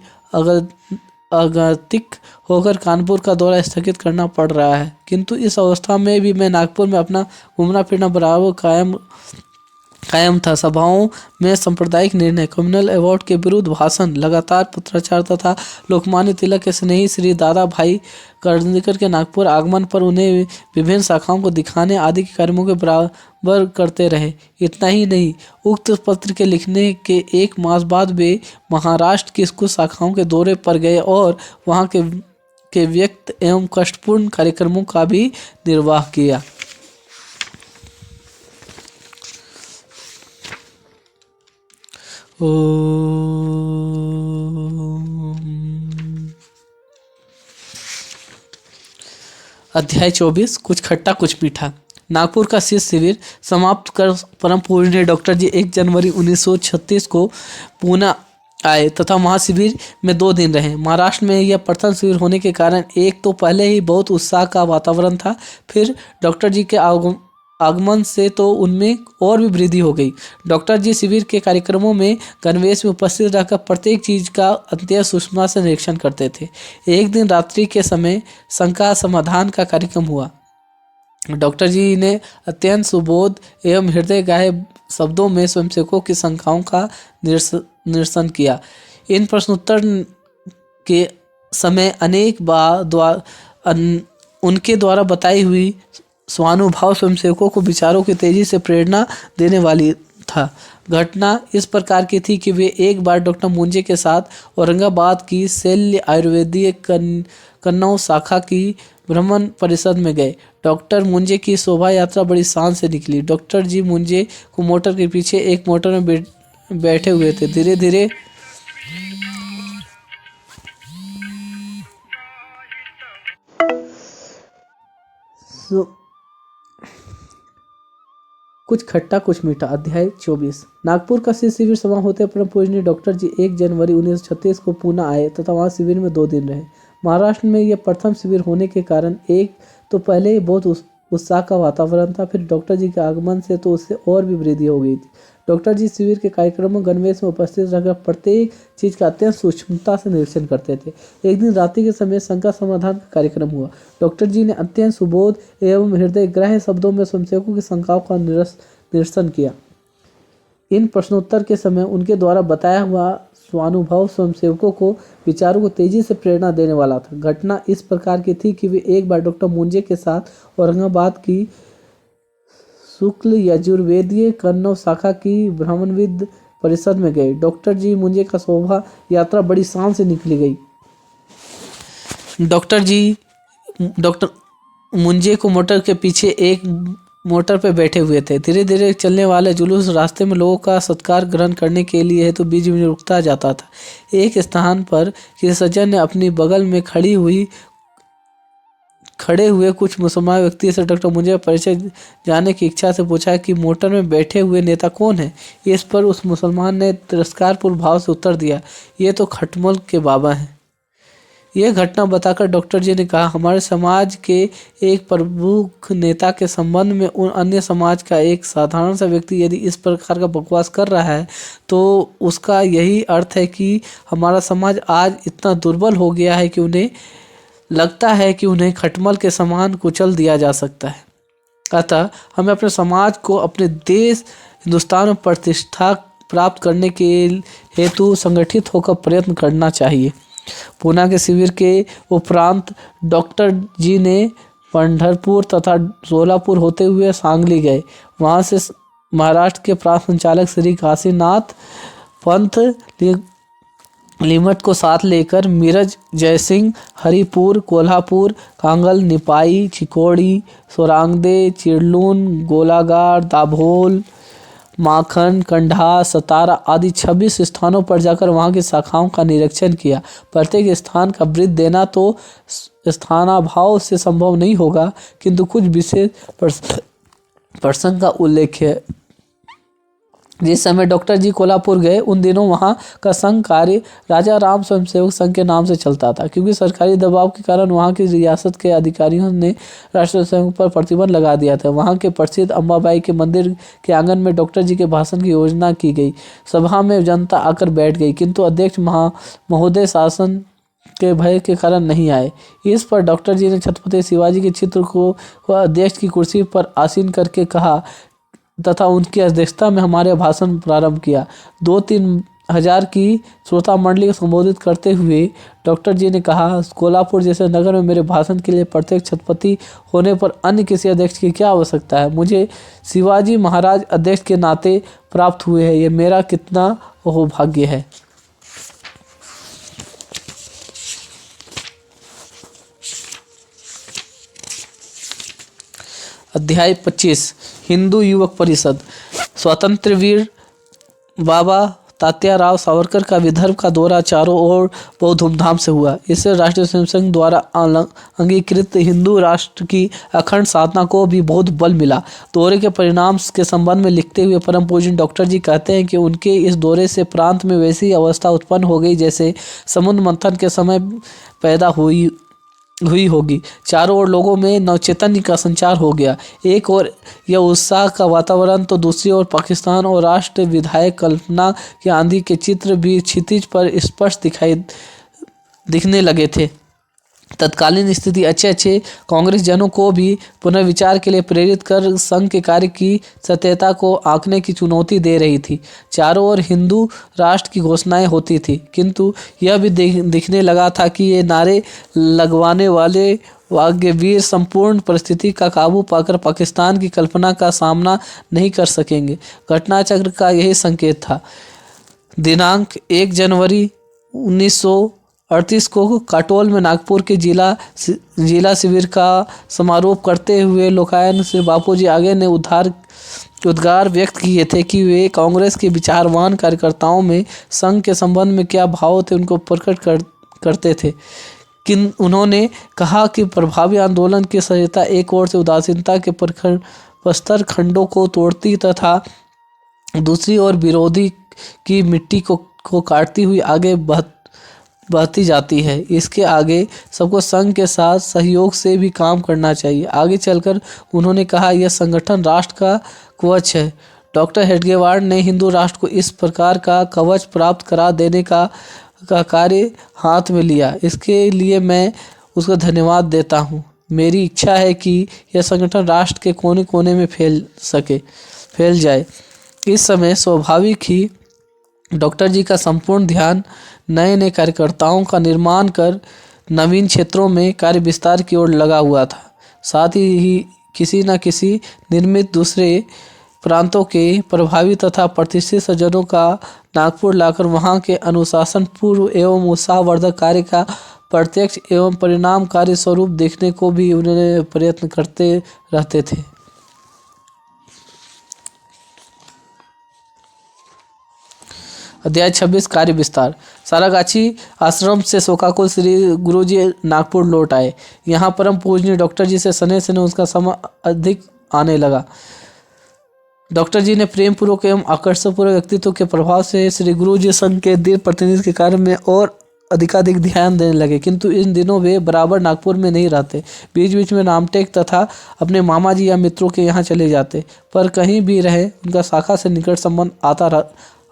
अगतिक होकर कानपुर का दौरा स्थगित करना पड़ रहा है। किंतु इस अवस्था में भी मैं नागपुर में अपना घूमना फिरना बराबर कायम था। सभाओं में सांप्रदायिक निर्णय, कम्युनल अवार्ड के विरुद्ध भाषण, लगातार पत्राचार तथा लोकमान्य तिलक के स्नेही श्री दादा भाई कर्णिकर के नागपुर आगमन पर उन्हें विभिन्न शाखाओं को दिखाने आदि के कार्यक्रमों के बराबर करते रहे। इतना ही नहीं, उक्त पत्र के लिखने के 1 मास बाद वे महाराष्ट्र की कुछ शाखाओं के दौरे पर गए और वहाँ के व्यक्त एवं कष्टपूर्ण कार्यक्रमों का भी निर्वाह किया। अध्याय 24 कुछ खट्टा कुछ मीठा। नागपुर का शीत शिविर समाप्त कर परम पूज्य डॉक्टर जी 1 जनवरी 1936 को पूना आए तथा महाशिविर में 2 दिन रहे। महाराष्ट्र में यह प्रथम शिविर होने के कारण एक तो पहले ही बहुत उत्साह का वातावरण था, फिर डॉक्टर जी के आगमन से तो उनमें और भी वृद्धि हो गई। डॉक्टर जी शिविर के कार्यक्रमों में गणवेश में उपस्थित रहकर प्रत्येक चीज का अत्यंत सूक्ष्मता से निरीक्षण करते थे। एक दिन रात्रि के समय शंका समाधान का कार्यक्रम हुआ। डॉक्टर जी ने अत्यंत सुबोध एवं हृदय गाहे शब्दों में स्वयंसेवकों की शंकाओं का निरसन किया। इन प्रश्नोत्तर के समय अनेक बार उनके द्वारा बताई हुई स्वानुभाव स्वयंसेवकों को विचारों की तेजी से प्रेरणा देने वाली था। घटना इस प्रकार की थी कि वे एक बार डॉक्टर मुंजे के साथ औरंगाबाद की शल्य आयुर्वेदीय कन्नौज शाखा की भ्रमण परिषद में गए। डॉक्टर मुंजे की शोभा यात्रा बड़ी शान से निकली। डॉक्टर जी मुंजे को मोटर के पीछे एक मोटर में बैठे हुए थे। धीरे धीरे कुछ खट्टा कुछ मीठा। अध्याय 24। नागपुर का शिविर समाप्त होते परम पूजनीय डॉक्टर जी 1 जनवरी 1936 को पुणे आए तथा वहां शिविर में 2 दिन रहे। महाराष्ट्र में यह प्रथम शिविर होने के कारण एक तो पहले ही बहुत उत्साह का वातावरण था, फिर डॉक्टर जी के आगमन से तो उससे और भी वृद्धि हो गई थी। डॉक्टर जी शिविर के कार्यक्रमों गणवेश में उपस्थित रहकर प्रत्येक चीज का अत्यंत सूक्ष्मता से निरीक्षण करते थे। एक दिन रात्रि के समय शंका समाधान का कार्यक्रम हुआ। डॉक्टर जी ने अत्यंत सुबोध एवं हृदय ग्राह्य शब्दों में स्वयंसेवकों की शंकाओं का निरसन किया। इन प्रश्नोत्तर के समय उनके द्वारा बताया हुआ स्वानुभव स्वयंसेवकों को विचारों को तेजी से प्रेरणा देने वाला था। घटना इस प्रकार की थी कि वे एक बार डॉक्टर मुंजे के साथ औरंगाबाद की शुक्ल यजुर्वेदीय कन्नौज शाखा की भ्रमणविद परिषद में गए। डॉक्टर जी मुंजे का शोभा यात्रा बड़ी शान से निकली गई। डॉक्टर मुंजे को मोटर के पीछे एक मोटर पर बैठे हुए थे। धीरे धीरे चलने वाले जुलूस रास्ते में लोगों का सत्कार ग्रहण करने के लिए तो बीच में रुकता जाता था। एक स्थान पर किसी सज्जन ने अपनी बगल में खड़े हुए कुछ मुसलमान व्यक्ति से डॉक्टर मुंजे का परिचय जानने की इच्छा से पूछा कि मोटर में बैठे हुए नेता कौन है। इस पर उस मुसलमान ने तिरस्कारपूर्ण भाव से उत्तर दिया, ये तो खटमल के बाबा हैं। यह घटना बताकर डॉक्टर जी ने कहा, हमारे समाज के एक प्रमुख नेता के संबंध में उन अन्य समाज का एक साधारण सा व्यक्ति यदि इस प्रकार का बकवास कर रहा है तो उसका यही अर्थ है कि हमारा समाज आज इतना दुर्बल हो गया है कि उन्हें लगता है कि उन्हें खटमल के समान कुचल दिया जा सकता है। अतः हमें अपने समाज को अपने देश हिंदुस्तान में प्रतिष्ठा प्राप्त करने के हेतु संगठित होकर प्रयत्न करना चाहिए। पूना के शिविर के उपरांत डॉक्टर जी ने पंढरपुर तथा सोलापुर होते हुए सांगली गए। वहां से महाराष्ट्र के प्रांत संचालक श्री काशीनाथ पंत लिमट को साथ लेकर मिरज, जयसिंह, हरिपुर, कोल्हापुर, कांगल, निपाई, चिकोड़ी, सोरांगदे, चिड़लून, गोलाघाट, दाभोल, माखन, कंढा, सतारा आदि 26 स्थानों पर जाकर वहां की शाखाओं का निरीक्षण किया। प्रत्येक स्थान का वृत्त देना तो स्थानाभाव से संभव नहीं होगा, किंतु कुछ विशेष प्रसंग का उल्लेख है। जिस समय डॉक्टर जी कोल्हापुर गए उन दिनों वहां का संघ कार्य राजा राम स्वयंसेवक संघ के नाम से चलता था, क्योंकि सरकारी दबाव के कारण वहां की रियासत के अधिकारियों ने राष्ट्रीय संघ पर प्रतिबंध लगा दिया था। वहां के प्रसिद्ध अंबाबाई के मंदिर के आंगन में डॉक्टर जी के भाषण की योजना की गई। सभा में जनता आकर बैठ गई, किंतु अध्यक्ष महोदय शासन के भय के कारण नहीं आए। इस पर डॉक्टर जी ने छत्रपति शिवाजी के चित्र को अध्यक्ष की कुर्सी पर आसीन करके कहा तथा उनकी अध्यक्षता में हमारे भाषण प्रारंभ किया। 2-3 हजार की श्रोता मंडली को संबोधित करते हुए डॉक्टर जी ने कहा, कोल्हापुर जैसे नगर में मेरे भाषण के लिए प्रत्येक छत्रपति होने पर अन्य किसी अध्यक्ष की क्या आवश्यकता है। मुझे शिवाजी महाराज अध्यक्ष के नाते प्राप्त हुए हैं, ये मेरा कितना सौभाग्य है। अध्याय 25। हिंदू युवक परिषद। स्वतंत्र वीर बाबा तात्याराव सावरकर का विदर्भ का दौरा चारों ओर बहुत धूमधाम से हुआ। इससे राष्ट्रीय स्वयंसेवक द्वारा अंगीकृत हिंदू राष्ट्र की अखंड साधना को भी बहुत बल मिला। दौरे के परिणाम के संबंध में लिखते हुए परम पूज्य डॉक्टर जी कहते हैं कि उनके इस दौरे से प्रांत में वैसी अवस्था उत्पन्न हो गई जैसे समुद्र मंथन के समय पैदा हुई होगी। चारों ओर लोगों में नवचैतन्य का संचार हो गया। एक और यह उत्साह का वातावरण तो दूसरी ओर पाकिस्तान और राष्ट्र विधायक कल्पना की आंधी के चित्र भी क्षितिज पर स्पष्ट दिखने लगे थे। तत्कालीन स्थिति अच्छे कांग्रेस जनों को भी पुनर्विचार के लिए प्रेरित कर संघ के कार्य की सत्यता को आंकने की चुनौती दे रही थी। चारों ओर हिंदू राष्ट्र की घोषणाएं होती थी, किंतु यह भी दिखने लगा था कि ये नारे लगवाने वाले वीर संपूर्ण परिस्थिति का काबू पाकर पाकिस्तान की कल्पना का सामना नहीं कर सकेंगे। घटनाचक्र का यही संकेत था। दिनांक 1 जनवरी 1938 को काटोल में नागपुर के जिला शिविर का समारोह करते हुए लोकायत श्री बापूजी आगे ने उद्गार व्यक्त किए थे कि वे कांग्रेस के विचारवान कार्यकर्ताओं में संघ के संबंध में क्या भाव थे उनको प्रकट करते थे। उन्होंने कहा कि प्रभावी आंदोलन की सहायता एक ओर से उदासीनता के प्रस्तर खंडों को तोड़ती तथा दूसरी ओर विरोधी की मिट्टी को काटती हुई आगे बढ़ती जाती है। इसके आगे सबको संघ के साथ सहयोग से भी काम करना चाहिए। आगे चलकर उन्होंने कहा, यह संगठन राष्ट्र का कवच है। डॉक्टर हेडगेवार ने हिंदू राष्ट्र को इस प्रकार का कवच प्राप्त करा देने का कार्य हाथ में लिया। इसके लिए मैं उसका धन्यवाद देता हूँ। मेरी इच्छा है कि यह संगठन राष्ट्र के कोने कोने में फैल जाए। इस समय स्वाभाविक ही डॉक्टर जी का संपूर्ण ध्यान नए नए कार्यकर्ताओं का निर्माण कर नवीन क्षेत्रों में कार्य विस्तार की ओर लगा हुआ था। साथ ही किसी न किसी निर्मित दूसरे प्रांतों के प्रभावी तथा प्रतिष्ठित सज्जनों का नागपुर लाकर वहां के अनुशासन पूर्व एवं उत्साहवर्धक कार्य का प्रत्यक्ष एवं परिणामकारी स्वरूप देखने को भी उन्होंने प्रयत्न करते रहते थे। अध्याय 26 कार्य विस्तार। सारागाछी आश्रम से शोकाकुल श्री गुरुजी नागपुर लौट आए। यहाँ परम पूजनीय डॉक्टर जी से सने सने उसका समय अधिक आने लगा। डॉक्टर जी ने प्रेम पूर्वक एवं आकर्षणपूर्वक व्यक्तित्व के प्रभाव से श्री गुरुजी संघ के दीर्घ प्रतिनिधि के कार्य में और अधिकाधिक ध्यान देने लगे। किंतु इन दिनों वे बराबर नागपुर में नहीं रहते। बीच बीच में रामटेक तथा अपने मामा जी या मित्रों के यहाँ चले जाते। पर कहीं भी रहे उनका शाखा से निकट संबंध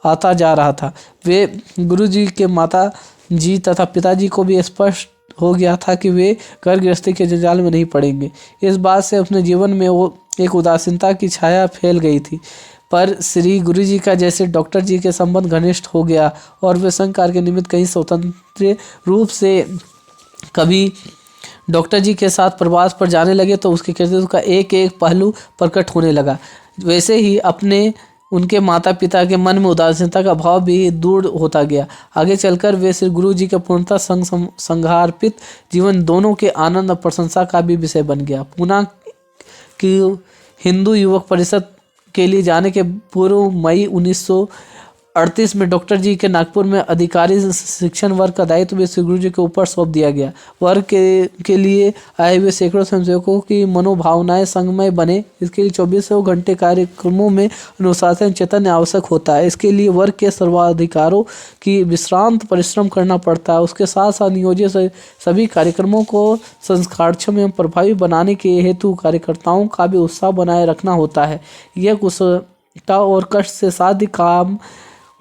आता जा रहा था। वे गुरुजी के माता जी तथा पिताजी को भी स्पष्ट हो गया था कि वे घर गृहस्थी के जंजाल में नहीं पड़ेंगे। इस बात से अपने जीवन में वो एक उदासीनता की छाया फैल गई थी। पर श्री गुरुजी का जैसे डॉक्टर जी के संबंध घनिष्ठ हो गया और वे संघ कार्य के निमित्त कहीं स्वतंत्र रूप से कभी डॉक्टर जी के साथ प्रवास पर जाने लगे तो उसके कृतित्व का एक एक पहलू प्रकट होने लगा। वैसे ही अपने उनके माता पिता के मन में उदासीनता का भाव भी दूर होता गया। आगे चलकर वे श्री गुरु जी के पूर्णतः संघार्पित जीवन दोनों के आनंद और प्रशंसा का भी विषय बन गया। पूना की हिंदू युवक परिषद के लिए जाने के पूर्व मई 1938 में डॉक्टर जी के नागपुर में अधिकारी शिक्षण वर्ग का दायित्व भी श्री गुरु जी के ऊपर सौंप दिया गया। वर्ग के लिए आए हुए सैकड़ों स्वयंसेवकों की मनोभावनाएं संगमय बने। इसके लिए 24 घंटे कार्यक्रमों में अनुशासन चैतन्य आवश्यक होता है। इसके लिए वर्ग के सर्वाधिकारों की विश्रांत परिश्रम करना पड़ता है। उसके साथ साथ नियोजित सभी कार्यक्रमों को संस्कारक्षम एवं प्रभावी बनाने के हेतु कार्यकर्ताओं का भी उत्साह बनाए रखना होता है। यह कुशलता और कष्ट से साध्य काम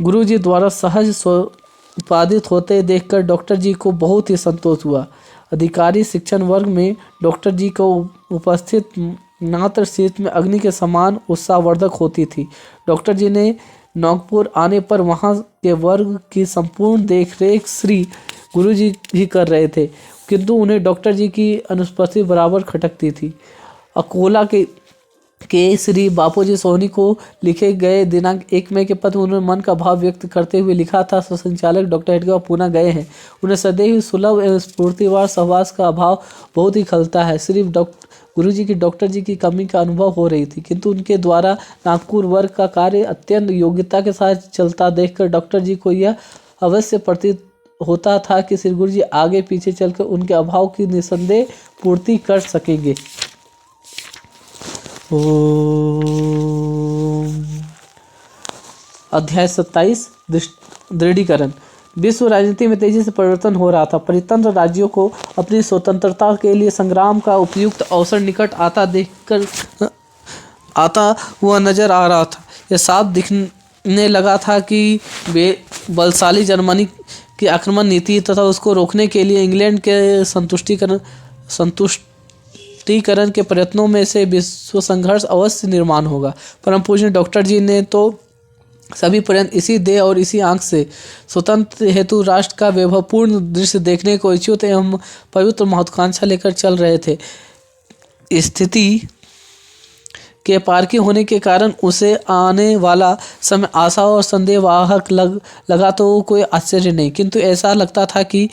गुरुजी द्वारा सहज उत्पादित होते देखकर डॉक्टर जी को बहुत ही संतोष हुआ। अधिकारी शिक्षण वर्ग में डॉक्टर जी को उपस्थित मात्र सीट में अग्नि के समान उत्साहवर्धक होती थी। डॉक्टर जी ने नागपुर आने पर वहां के वर्ग की संपूर्ण देखरेख श्री गुरुजी ही कर रहे थे, किंतु उन्हें डॉक्टर जी की अनुपस्थिति बराबर खटकती थी। अकोला के श्री बापूजी सोनी को लिखे गए दिनांक 1 मई के पत्र उन्होंने मन का भाव व्यक्त करते हुए लिखा था, संचालक डॉक्टर हेडगेवार पूना गए हैं। उन्हें सदैव सुलभ एवं स्फूर्तिवार सहवास का अभाव बहुत ही खलता है। सिर्फ गुरुजी की डॉक्टर जी की कमी का अनुभव हो रही थी, किंतु उनके द्वारा नागपुर वर्ग का कार्य अत्यंत योग्यता के साथ चलता देखकर डॉक्टर जी को यह अवश्य प्रतीत होता था कि श्री गुरुजी आगे पीछे चलकर उनके अभाव की निसंदेह पूर्ति कर सकेंगे। अध्याय 27 दृढ़ीकरण। विश्व राजनीति में तेजी से परिवर्तन हो रहा था। परितंत्र राज्यों को अपनी स्वतंत्रता के लिए संग्राम का उपयुक्त अवसर निकट आता हुआ नजर आ रहा था। यह साफ दिखने लगा था कि वे बलशाली जर्मनी की आक्रमण नीति तथा उसको रोकने के लिए इंग्लैंड के संतुष्टिकरण के प्रयत्नों में से विश्व संघर्ष अवश्य निर्माण होगा। परम पूज्य डॉक्टर जी ने तो सभी पर्यंत इसी देह और इसी आंख से स्वतंत्र हेतु राष्ट्र का वैभवपूर्ण दृश्य देखने को इच्छुक एवं पवित्र महत्वाकांक्षा लेकर चल रहे थे। स्थिति के पारखी होने के कारण उसे आने वाला समय आशा और संदेहवाहक लगा तो कोई आश्चर्य नहीं, किंतु ऐसा लगता था कि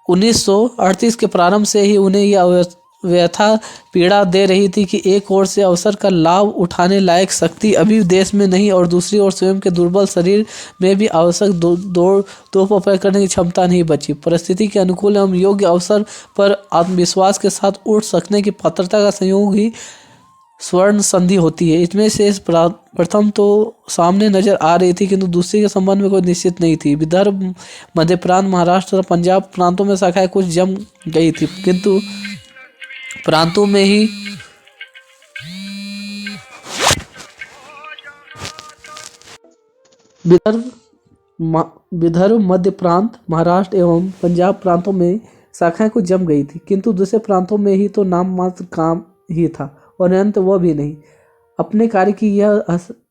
1938 के प्रारंभ से ही उन्हें यह व्यथा पीड़ा दे रही थी कि एक ओर से अवसर का लाभ उठाने लायक शक्ति अभी देश में नहीं और दूसरी ओर स्वयं के दुर्बल शरीर में भी आवश्यक दो पैर करने की क्षमता नहीं बची। परिस्थिति के अनुकूल एवं योग्य अवसर पर आत्मविश्वास के साथ उठ सकने की पात्रता का संयोग ही स्वर्ण संधि होती है। इसमें से प्रथम तो सामने नजर आ रही थी, किंतु दूसरी के संबंध में कोई निश्चित नहीं थी। विदर्भ, मध्य प्रांत, महाराष्ट्र और पंजाब प्रांतों में शाखाएं कुछ जम गई थी, किंतु प्रांतों में ही विदर्भ, मध्य प्रांत, महाराष्ट्र एवं पंजाब प्रांतों में शाखाएं कुछ जम गई थी, किंतु दूसरे प्रांतों में ही तो नाम मात्र काम ही था और अंत वह भी नहीं। अपने कार्य की यह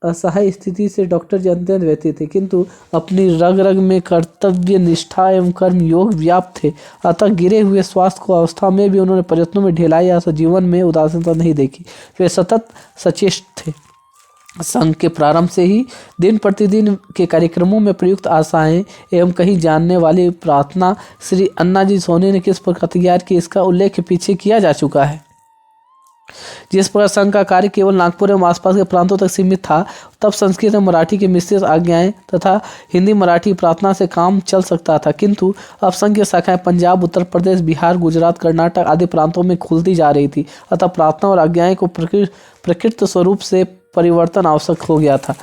असहाय स्थिति से डॉक्टर जी अत्यंत व्यथित थे, किंतु अपनी रग रग में कर्तव्य निष्ठा एवं कर्म योग व्याप्त थे। अतः गिरे हुए स्वास्थ्य को अवस्था में भी उन्होंने प्रयत्नों में ढिलाई या जीवन में उदासीनता नहीं देखी। वे सतत सचेत थे। संघ के प्रारंभ से ही दिन प्रतिदिन के कार्यक्रमों में प्रयुक्त आशाएं एवं कहीं जानने वाली प्रार्थना श्री अन्नाजी सोनी ने किस प्रकार तैयार की, इसका उल्लेख पीछे किया जा चुका है। जिस प्रकार संघ का कार्य केवल नागपुर एवं आसपास के प्रांतों तक सीमित था, तब संस्कृत एवं मराठी की मिश्रित आज्ञाएं तथा हिंदी मराठी प्रार्थना से काम चल सकता था, किंतु अब संघ की शाखाएं पंजाब, उत्तर प्रदेश, बिहार, गुजरात, कर्नाटक आदि प्रांतों में खुलती जा रही थी। अतः प्रार्थना और आज्ञाएं को प्रकृत स्वरूप से परिवर्तन आवश्यक हो गया था।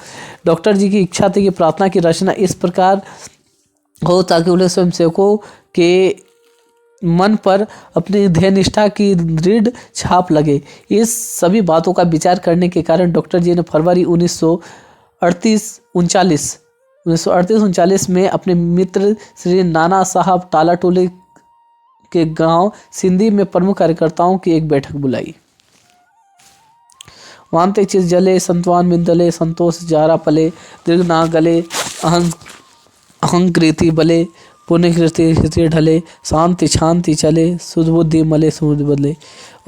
डॉक्टर जी की इच्छा थी कि प्रार्थना की रचना इस प्रकार हो ताकि उन्हें स्वयंसेवकों के मन पर अपनी ध्येय निष्ठा की दृढ़ छाप लगे। इस सभी बातों का विचार करने के कारण डॉक्टर जी ने फरवरी 1938-39 में अपने मित्र श्री नाना साहब टालाटोली के गांव सिंधी में प्रमुख कार्यकर्ताओं की एक बैठक बुलाई। वांते चित जले संतवान मिंदले संतोष जारा पले दीर्घ ना गले अहंकृति बले पुण्यकृति हृदय ढले शांति शांति चले सुधबुद्धि मले सुध बदले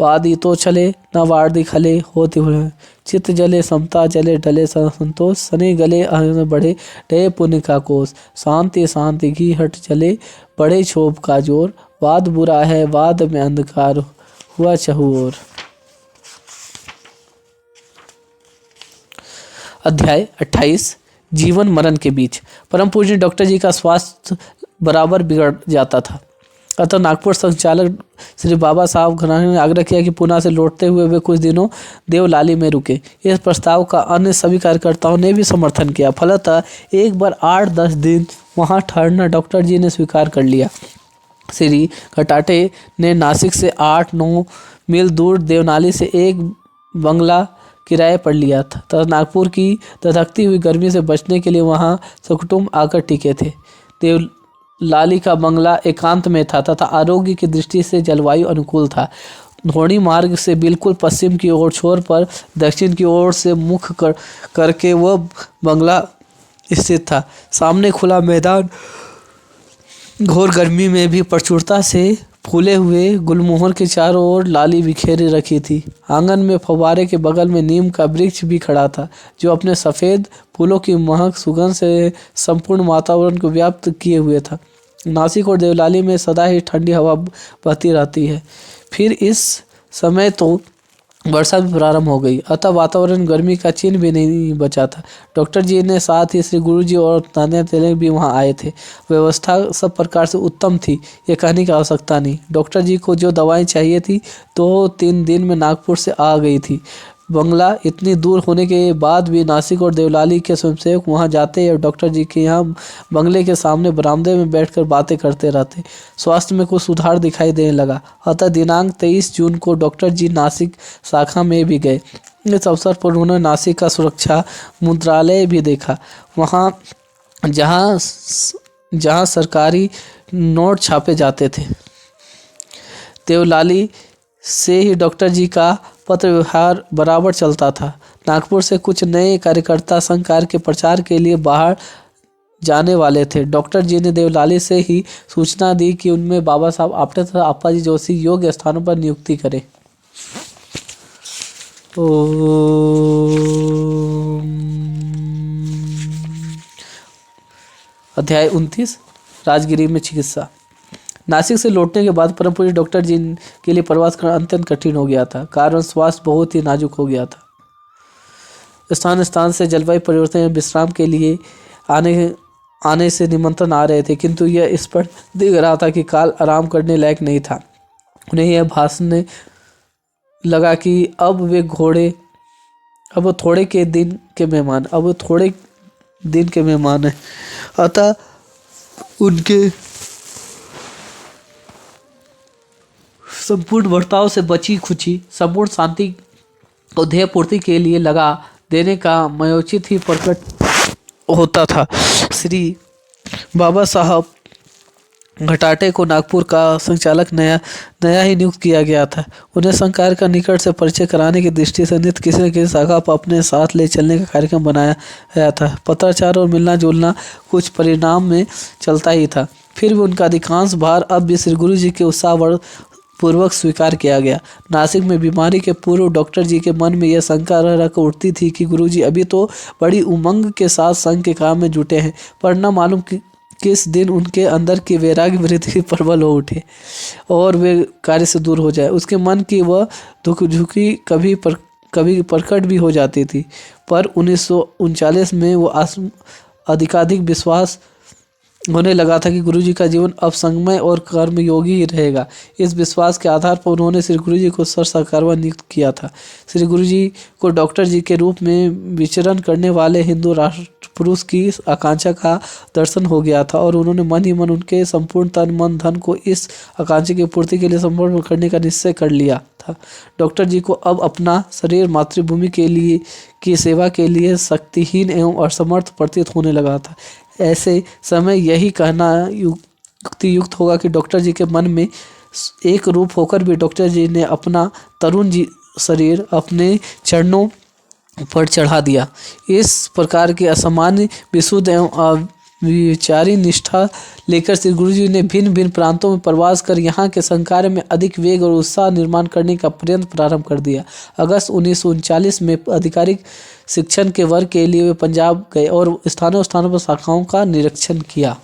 वादी तो चले न वार्दी खले होती हुए चित्त जले समता जले ढले संतोष सने गले अहम बढ़े डे पुण्य का कोष शांति शांति घी हट चले बड़े क्षोभ का जोर वाद बुरा है वाद में अंधकार हुआ चहु और। अध्याय 28 जीवन मरण के बीच। परम पूज्य डॉक्टर जी का स्वास्थ्य बराबर बिगड़ जाता था। अतः नागपुर संचालक श्री बाबा साहब घराने ने आग्रह किया कि पुणे से लौटते हुए वे कुछ दिनों देवलाली में रुके। इस प्रस्ताव का अन्य सभी कार्यकर्ताओं ने भी समर्थन किया। फलतः एक बार 8-10 दिन वहां ठहरना डॉक्टर जी ने स्वीकार कर लिया। श्री खटाटे ने नासिक से 8-9 मील दूर देवनाली से एक बंगला किराए पर लिया था तथा नागपुर की धधकती हुई गर्मी से बचने के लिए वहां सकुटुंब आकर टिके थे। देवलाली का बंगला एकांत में था तथा आरोग्य की दृष्टि से जलवायु अनुकूल था। घोड़ी मार्ग से बिल्कुल पश्चिम की ओर छोर पर दक्षिण की ओर से मुख करके वह बंगला स्थित था। सामने खुला मैदान घोर गर्मी में भी प्रचुरता से फूले हुए गुलमोहर के चारों ओर लाली बिखेरी रखी थी। आंगन में फव्वारे के बगल में नीम का वृक्ष भी खड़ा था, जो अपने सफ़ेद फूलों की महक सुगंध से संपूर्ण वातावरण को व्याप्त किए हुए था। नासिक और देवलाली में सदा ही ठंडी हवा बहती रहती है। फिर इस समय तो वर्षा भी प्रारंभ हो गई, अतः वातावरण गर्मी का चिन्ह भी नहीं बचा था। डॉक्टर जी ने साथ ही श्री गुरुजी और तान्या तेलंग भी वहां आए थे। व्यवस्था सब प्रकार से उत्तम थी, ये कहने की आवश्यकता नहीं। डॉक्टर जी को जो दवाएं चाहिए थी तो 3 दिन में नागपुर से आ गई थी। बंगला इतनी दूर होने के बाद भी नासिक और देवलाली के स्वयंसेवक वहां जाते और डॉक्टर जी के यहाँ बंगले के सामने बरामदे में बैठकर बातें करते रहते। स्वास्थ्य में कुछ सुधार दिखाई देने लगा। अतः दिनांक 23 जून को डॉक्टर जी नासिक शाखा में भी गए। इस अवसर पर उन्होंने नासिक का सुरक्षा मुद्रालय भी देखा। वहाँ जहाँ सरकारी नोट छापे जाते थे। देवलाली से ही डॉक्टर जी का पत्र व्यवहार बराबर चलता था। नागपुर से कुछ नए कार्यकर्ता संघ कार्य के प्रचार के लिए बाहर जाने वाले थे। डॉक्टर जी ने देवलाली से ही सूचना दी कि उनमें बाबा साहब आप्टे तथा अप्पाजी जोशी योग्य स्थानों पर नियुक्ति करें। अध्याय 29 राजगिरी में चिकित्सा। नासिक से लौटने के बाद परम पूज्य डॉक्टर जी के लिए प्रवास करना अत्यंत कठिन हो गया था, कारण स्वास्थ्य बहुत ही नाजुक हो गया था। स्थान स्थान से जलवायु परिवर्तन एवं विश्राम के लिए आने से निमंत्रण आ रहे थे, किंतु यह स्पष्ट दिख रहा था कि काल आराम करने लायक नहीं था। उन्हें यह भासने लगा कि अब वो थोड़े दिन के मेहमान हैं। अतः उनके संपूर्ण बर्ताव से बची खुची संपूर्ण शांति और ध्येय पूर्ति के लिए लगा देने का मयोचित ही प्रकट होता था। श्री बाबा साहब घटाटे को नागपुर का संचालक नया ही नियुक्त किया गया था। उन्हें संघ का निकट से परिचय कराने की दृष्टि से नित्य किसी न किसी शाखा पर अपने साथ ले चलने का कार्यक्रम बनाया गया था। पत्राचार और मिलना जुलना कुछ परिणाम में चलता ही था, फिर भी उनका अधिकांश भार अब भी श्री गुरु जी के उत्साह पूर्वक स्वीकार किया गया। नासिक में बीमारी के पूर्व डॉक्टर जी के मन में यह शंका रह उठती थी कि गुरुजी अभी तो बड़ी उमंग के साथ संघ के काम में जुटे हैं, पर न मालूम किस दिन उनके अंदर की वैराग्य वृत्ति प्रबल हो उठे और वे कार्य से दूर हो जाए। उसके मन की वह झुकी कभी प्रकट भी हो जाती थी, पर 1939 में वो अधिकाधिक विश्वास होने लगा था कि गुरुजी का जीवन अब संगमय और कर्मयोगी ही रहेगा। इस विश्वास के आधार पर उन्होंने श्री गुरुजी को सरसहकारवा नियुक्त किया था। श्री गुरुजी को डॉक्टर जी के रूप में विचरण करने वाले हिंदू राष्ट्र पुरुष की आकांक्षा का दर्शन हो गया था और उन्होंने मन ही मन उनके संपूर्ण तन मन धन को इस आकांक्षा की पूर्ति के लिए समर्पण करने का निश्चय कर लिया था। डॉक्टर जी को अब अपना शरीर मातृभूमि की सेवा के लिए शक्तिहीन एवं असमर्थ प्रतीत होने लगा था। ऐसे समय यही कहना युक्त होगा कि डॉक्टर जी के मन में एक रूप होकर भी डॉक्टर जी ने अपना तरुण शरीर अपने चरणों पर चढ़ा दिया। इस प्रकार की असामान्य विशुद्ध एवं अविचारी निष्ठा लेकर श्री गुरु जी ने भिन्न भिन्न प्रांतों में प्रवास कर यहाँ के संकार्य में अधिक वेग और उत्साह निर्माण करने का प्रयत्न प्रारंभ कर दिया। अगस्त 1939 में आधिकारिक शिक्षण के वर्ग के लिए वे पंजाब गए और स्थानों पर शाखाओं का निरीक्षण किया।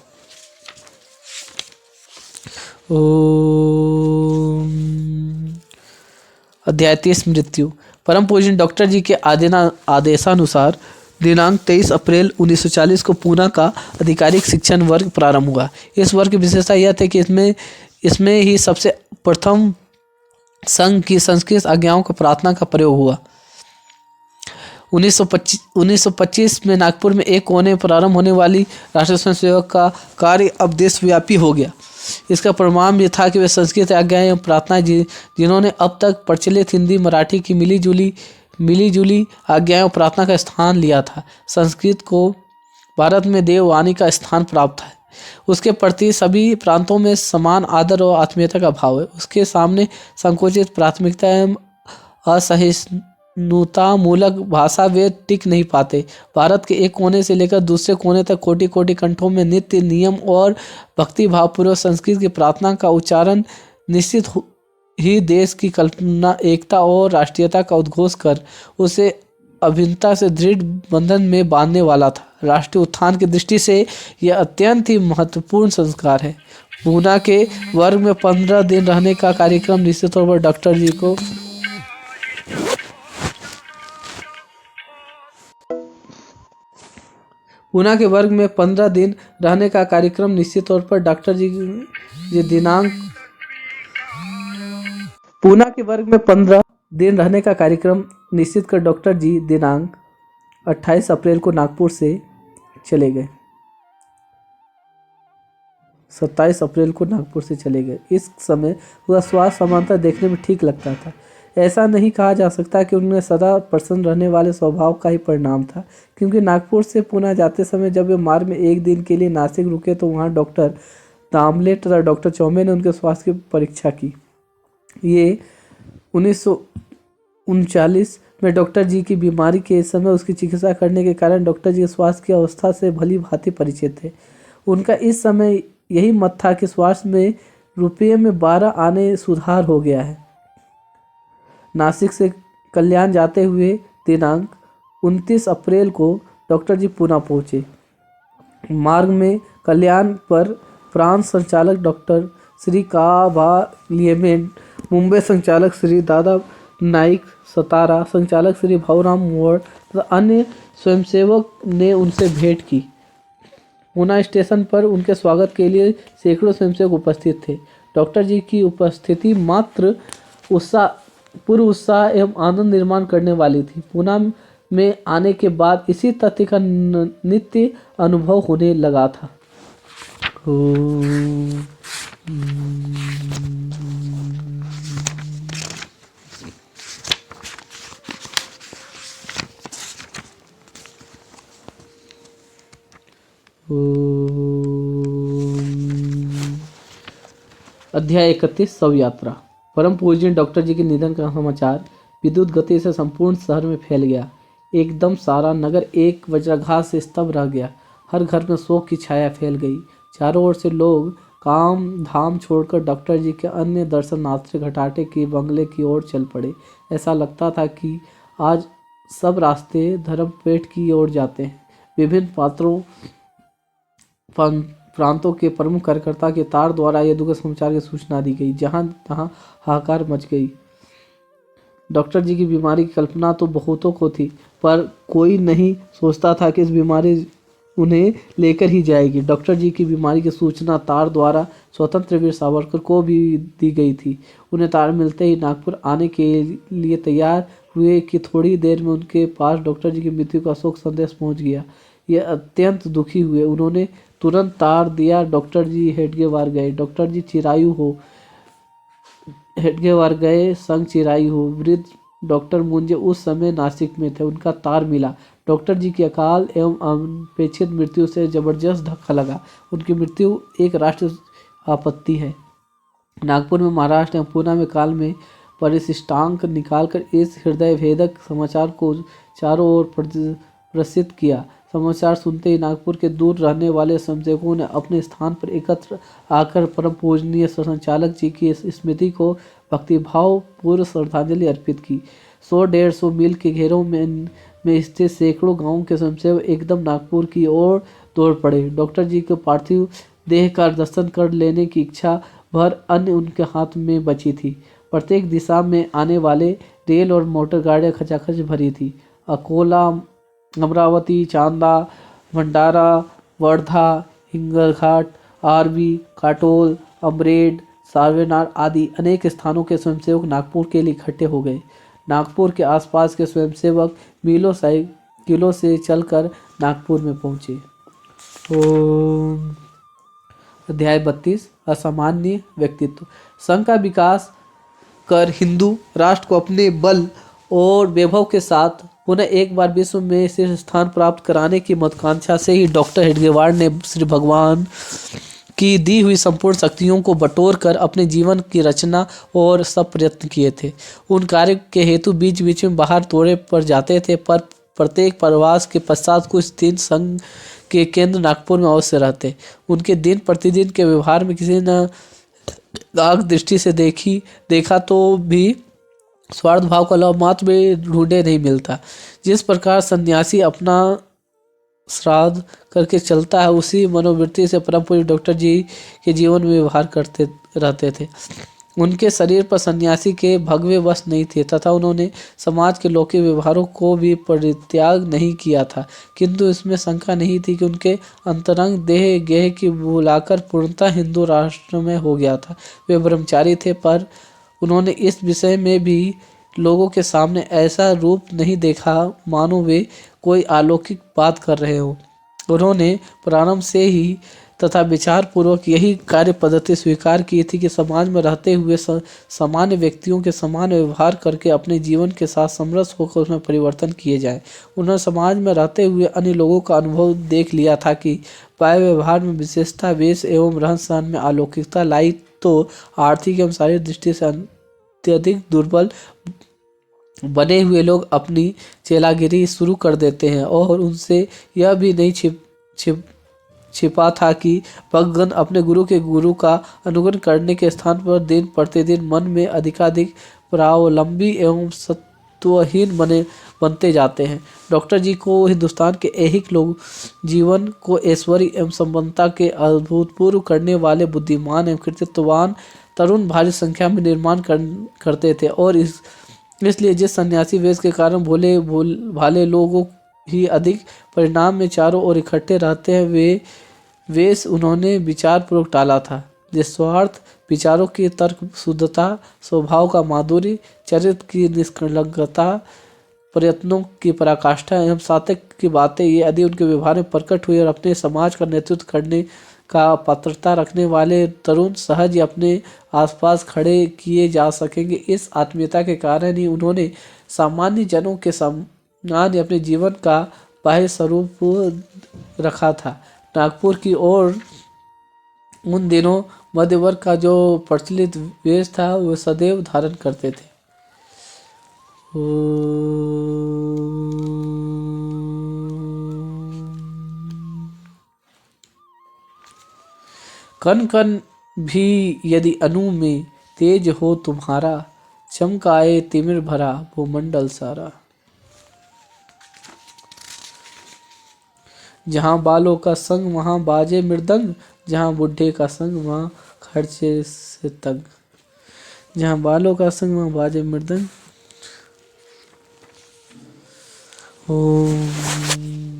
अध्याय 30 मृत्यु। परम पूज्य डॉक्टर जी के आदेशानुसार दिनांक 23 अप्रैल 1940 को पूना का आधिकारिक शिक्षण वर्ग प्रारंभ हुआ। इस वर्ग की विशेषता यह थी कि इसमें ही सबसे प्रथम संघ की संस्कृत आज्ञाओं का प्रार्थना का प्रयोग हुआ। 1925 में नागपुर में एक कोने प्रारंभ होने वाली राष्ट्रीय स्वयंसेवक का कार्य अब देशव्यापी हो गया। इसका परिणाम यह था कि वे संस्कृत आज्ञाएं एवं प्रार्थनाएं जिन्होंने अब तक प्रचलित हिंदी मराठी की मिली जुली आज्ञाएं और प्रार्थना का स्थान लिया था, संस्कृत को भारत में देववाणी का स्थान प्राप्त है। उसके प्रति सभी प्रांतों में समान आदर और आत्मीयता का भाव है। उसके सामने संकुचित प्राथमिकता एवं असहिष्णुता मूलक भाषा वे टिक नहीं पाते। भारत के एक कोने से लेकर दूसरे कोने तक कोटि कोटि कंठों में नित्य नियम और भक्ति भावपूर्वक संस्कृत की प्रार्थना का उच्चारण निश्चित ही देश की कल्पना, एकता और राष्ट्रीयता का उद्घोष कर उसे अभिन्नता से दृढ़ बंधन में बांधने वाला था। राष्ट्रीय उत्थान की दृष्टि से यह अत्यंत ही महत्वपूर्ण संस्कार है। पूना के वर्ग में 15 दिन रहने का कार्यक्रम निश्चित तौर पर डॉक्टर जी को पूना के वर्ग में 15 दिन रहने का कार्यक्रम निश्चित तौर पर डॉक्टर जी दिनांक पूना के वर्ग में 15 दिन रहने का कार्यक्रम निश्चित कर डॉक्टर जी दिनांक 28 अप्रैल को नागपुर से चले गए। 27 अप्रैल को नागपुर से चले गए। इस समय वह स्वास्थ्य समानता देखने में ठीक लगता था। ऐसा नहीं कहा जा सकता कि उनमें सदा प्रसन्न रहने वाले स्वभाव का ही परिणाम था, क्योंकि नागपुर से पुणे जाते समय जब वे मार्ग में एक दिन के लिए नासिक रुके तो वहाँ डॉक्टर दामले तथा डॉक्टर चौबे ने उनके स्वास्थ्य की परीक्षा की। ये 1939 में डॉक्टर जी की बीमारी के इस समय उसकी चिकित्सा करने के कारण डॉक्टर जी के स्वास्थ्य की अवस्था से भली भांति परिचित थे। उनका इस समय यही मत था कि स्वास्थ्य में रुपये में 12 आने सुधार हो गया है। नासिक से कल्याण जाते हुए दिनांक 29 अप्रैल को डॉक्टर जी पूना पहुँचे। मार्ग में कल्याण पर फ्रांस संचालक डॉक्टर श्री कावालियमेंट, मुंबई संचालक श्री दादा नाइक, सतारा संचालक श्री भाऊराम मोड़ तथा अन्य स्वयंसेवक ने उनसे भेंट की। पूना स्टेशन पर उनके स्वागत के लिए सैकड़ों स्वयंसेवक उपस्थित थे। डॉक्टर जी की उपस्थिति मात्र पूर्व उत्साह एवं आनंद निर्माण करने वाली थी। पूना में आने के बाद इसी तथ्य का नित्य अनुभव होने लगा था। अध्याय 31 शव यात्रा। परम पूज्य डॉक्टर जी के निधन का समाचार विद्युत गति से संपूर्ण शहर में फैल गया। एकदम सारा नगर एक वज्राघात से स्तब्ध रह गया। हर घर में शोक की छाया फैल गई। चारों ओर से लोग काम धाम छोड़कर डॉक्टर जी के अन्य दर्शनार्थ घाटे की बंगले की ओर चल पड़े। ऐसा लगता था कि आज सब रास्ते धर्मपेट की ओर जाते हैं। विभिन्न प्रांतों के प्रमुख कार्यकर्ता के तार द्वारा यह दुखद समाचार की सूचना दी गई। जहां तहां हाहाकार मच गई। डॉक्टर जी की बीमारी की कल्पना तो बहुतों को थी, पर कोई नहीं सोचता था कि इस बीमारी उन्हें लेकर ही जाएगी। डॉक्टर जी की बीमारी की सूचना तार द्वारा स्वतंत्र वीर सावरकर को भी दी गई थी। उन्हें तार मिलते ही नागपुर आने के लिए तैयार हुए कि थोड़ी देर में उनके पास डॉक्टर जी की मृत्यु का शोक संदेश पहुंच गया। ये अत्यंत दुखी हुए। उन्होंने तुरंत तार दिया। डॉक्टर जी हेडगेवार गए। डॉक्टर जी चिरायु हो हेडगेवार गए संग चिरायु हो। वृद्ध डॉक्टर मुंजे उस समय नासिक में थे। उनका तार मिला। डॉक्टर जी की अकाल एवं अनपेक्षित मृत्यु से जबरदस्त धक्का लगा। उनकी मृत्यु एक राष्ट्रीय आपत्ति है। नागपुर में, महाराष्ट्र एवं पूना में काल में परिशिष्टांक निकालकर इस हृदय भेदक समाचार को चारों ओर प्रसिद्ध किया। समाचार सुनते ही नागपुर के दूर रहने वाले स्वयंसेवकों ने अपने स्थान पर एकत्र आकर परम पूजनीय संचालक जी की स्मृति को भक्तिभाव पूर्व श्रद्धांजलि अर्पित की। 100-150 मील के घेरों में स्थित सैकड़ों गांवों के स्वयंसेवक एकदम नागपुर की ओर दौड़ पड़े। डॉक्टर जी के पार्थिव देह का दर्शन कर लेने की इच्छा भर अन्य उनके हाथ में बची थी। प्रत्येक दिशा में आने वाले रेल और मोटर गाड़ियां खचाखच भरी थी। अकोला, अमरावती, चांदा, भंडारा, वर्धा, हिंगलघाट, आरवी, काटोल, अमरेड, सारवेनार आदि अनेक स्थानों के स्वयंसेवक नागपुर के लिए इकट्ठे हो गए। नागपुर के आसपास के स्वयंसेवक मीलों साइकिलों से चलकर नागपुर में पहुंचे। अध्याय 32 असामान्य व्यक्तित्व। संघ का विकास कर हिंदू राष्ट्र को अपने बल और वैभव के साथ पुनः एक बार विश्व में शीर्ष स्थान प्राप्त कराने की महत्वाकांक्षा से ही डॉक्टर हेडगेवार ने श्री भगवान की दी हुई संपूर्ण शक्तियों को बटोर कर अपने जीवन की रचना और सब प्रयत्न किए थे। उन कार्य के हेतु बीच बीच में बाहर दौरे पर जाते थे, पर प्रत्येक प्रवास के पश्चात कुछ दिन संघ के केंद्र नागपुर में अवश्य रहते। उनके दिन प्रतिदिन के व्यवहार में किसी न दाग दृष्टि से देखा तो भी स्वार्थ भाव का लाभ मात्र में ढूंढे नहीं मिलता। जिस प्रकार सन्यासी अपना श्राद्ध करके चलता है, उसी मनोवृत्ति से परम पूज्य डॉक्टर जी के जीवन में व्यवहार करते रहते थे। उनके शरीर पर सन्यासी के भगवे वश नहीं थे तथा उन्होंने समाज के लौकिक व्यवहारों को भी परित्याग नहीं किया था, किंतु इसमें शंका नहीं थी कि उनके अंतरंग देह गेह की बुलाकर पूर्णतः हिंदू राष्ट्र में हो गया था। वे ब्रह्मचारी थे, पर उन्होंने इस विषय में भी लोगों के सामने ऐसा रूप नहीं देखा मानो वे कोई अलौकिक बात कर रहे हो। उन्होंने प्रारंभ से ही तथा विचार पूर्वक यही कार्य पद्धति स्वीकार की थी कि समाज में रहते हुए सामान्य व्यक्तियों के समान व्यवहार करके अपने जीवन के साथ समरस होकर उसमें परिवर्तन किए जाए। उन्होंने समाज में रहते हुए अन्य लोगों का अनुभव देख लिया था कि पाए व्यवहार में विशेषता, वेश एवं रहन सहन में अलौकिकता लाई तो आर्थिक एवं शारीरिक दृष्टि से अत्यधिक दुर्बल बने हुए लोग अपनी चेलागिरी शुरू कर देते हैं और उनसे यह भी नहीं छिपा था कि भक्तगण अपने गुरु का अनुकरण करने के स्थान पर दिन प्रतिदिन मन में अधिकाधिक प्रावलंबी एवं सत्वहीन बनते जाते हैं। डॉक्टर जी को हिंदुस्तान के ऐहिक लोग जीवन को ऐश्वर्य एवं संपन्नता के अभूतपूर्व करने वाले बुद्धिमान एवं कृतित्ववान तरुण भारी संख्या में निर्माण करते थे और इसलिए जिस सन्यासी वेश के कारण भोले भाले लोगों ही अधिक परिणाम में चारों ओर इकट्ठे रहते हैं, वे वेश उन्होंने विचार पूर्वक टाला था। निस्वार्थ विचारों की तर्क शुद्धता, स्वभाव का माधुर्य, चरित्र की निष्कलंकता, प्रयत्नों की पराकाष्ठा एवं सात्विक की बातें ये यदि उनके व्यवहार में प्रकट हुई और अपने समाज का नेतृत्व करने का पात्रता रखने वाले तरुण सहज अपने आसपास खड़े किए जा सकेंगे। इस आत्मीयता के कारण ही उन्होंने सामान्य जनों के समान अपने जीवन का बाह्य स्वरूप रखा था। नागपुर की ओर उन दिनों मध्य वर्ग का जो प्रचलित वेश था वह सदैव धारण करते थे। कण कण भी यदि अनु में तेज हो तुम्हारा, चमकाए तिमिर भरा भूमंडल सारा। जहाँ बालों का संग वहाँ बाजे मृदंग, जहाँ बुढ़े का संग वहाँ खर्चे से तंग। जहाँ बालों का संग वहाँ बाजे मृदंग। ओम।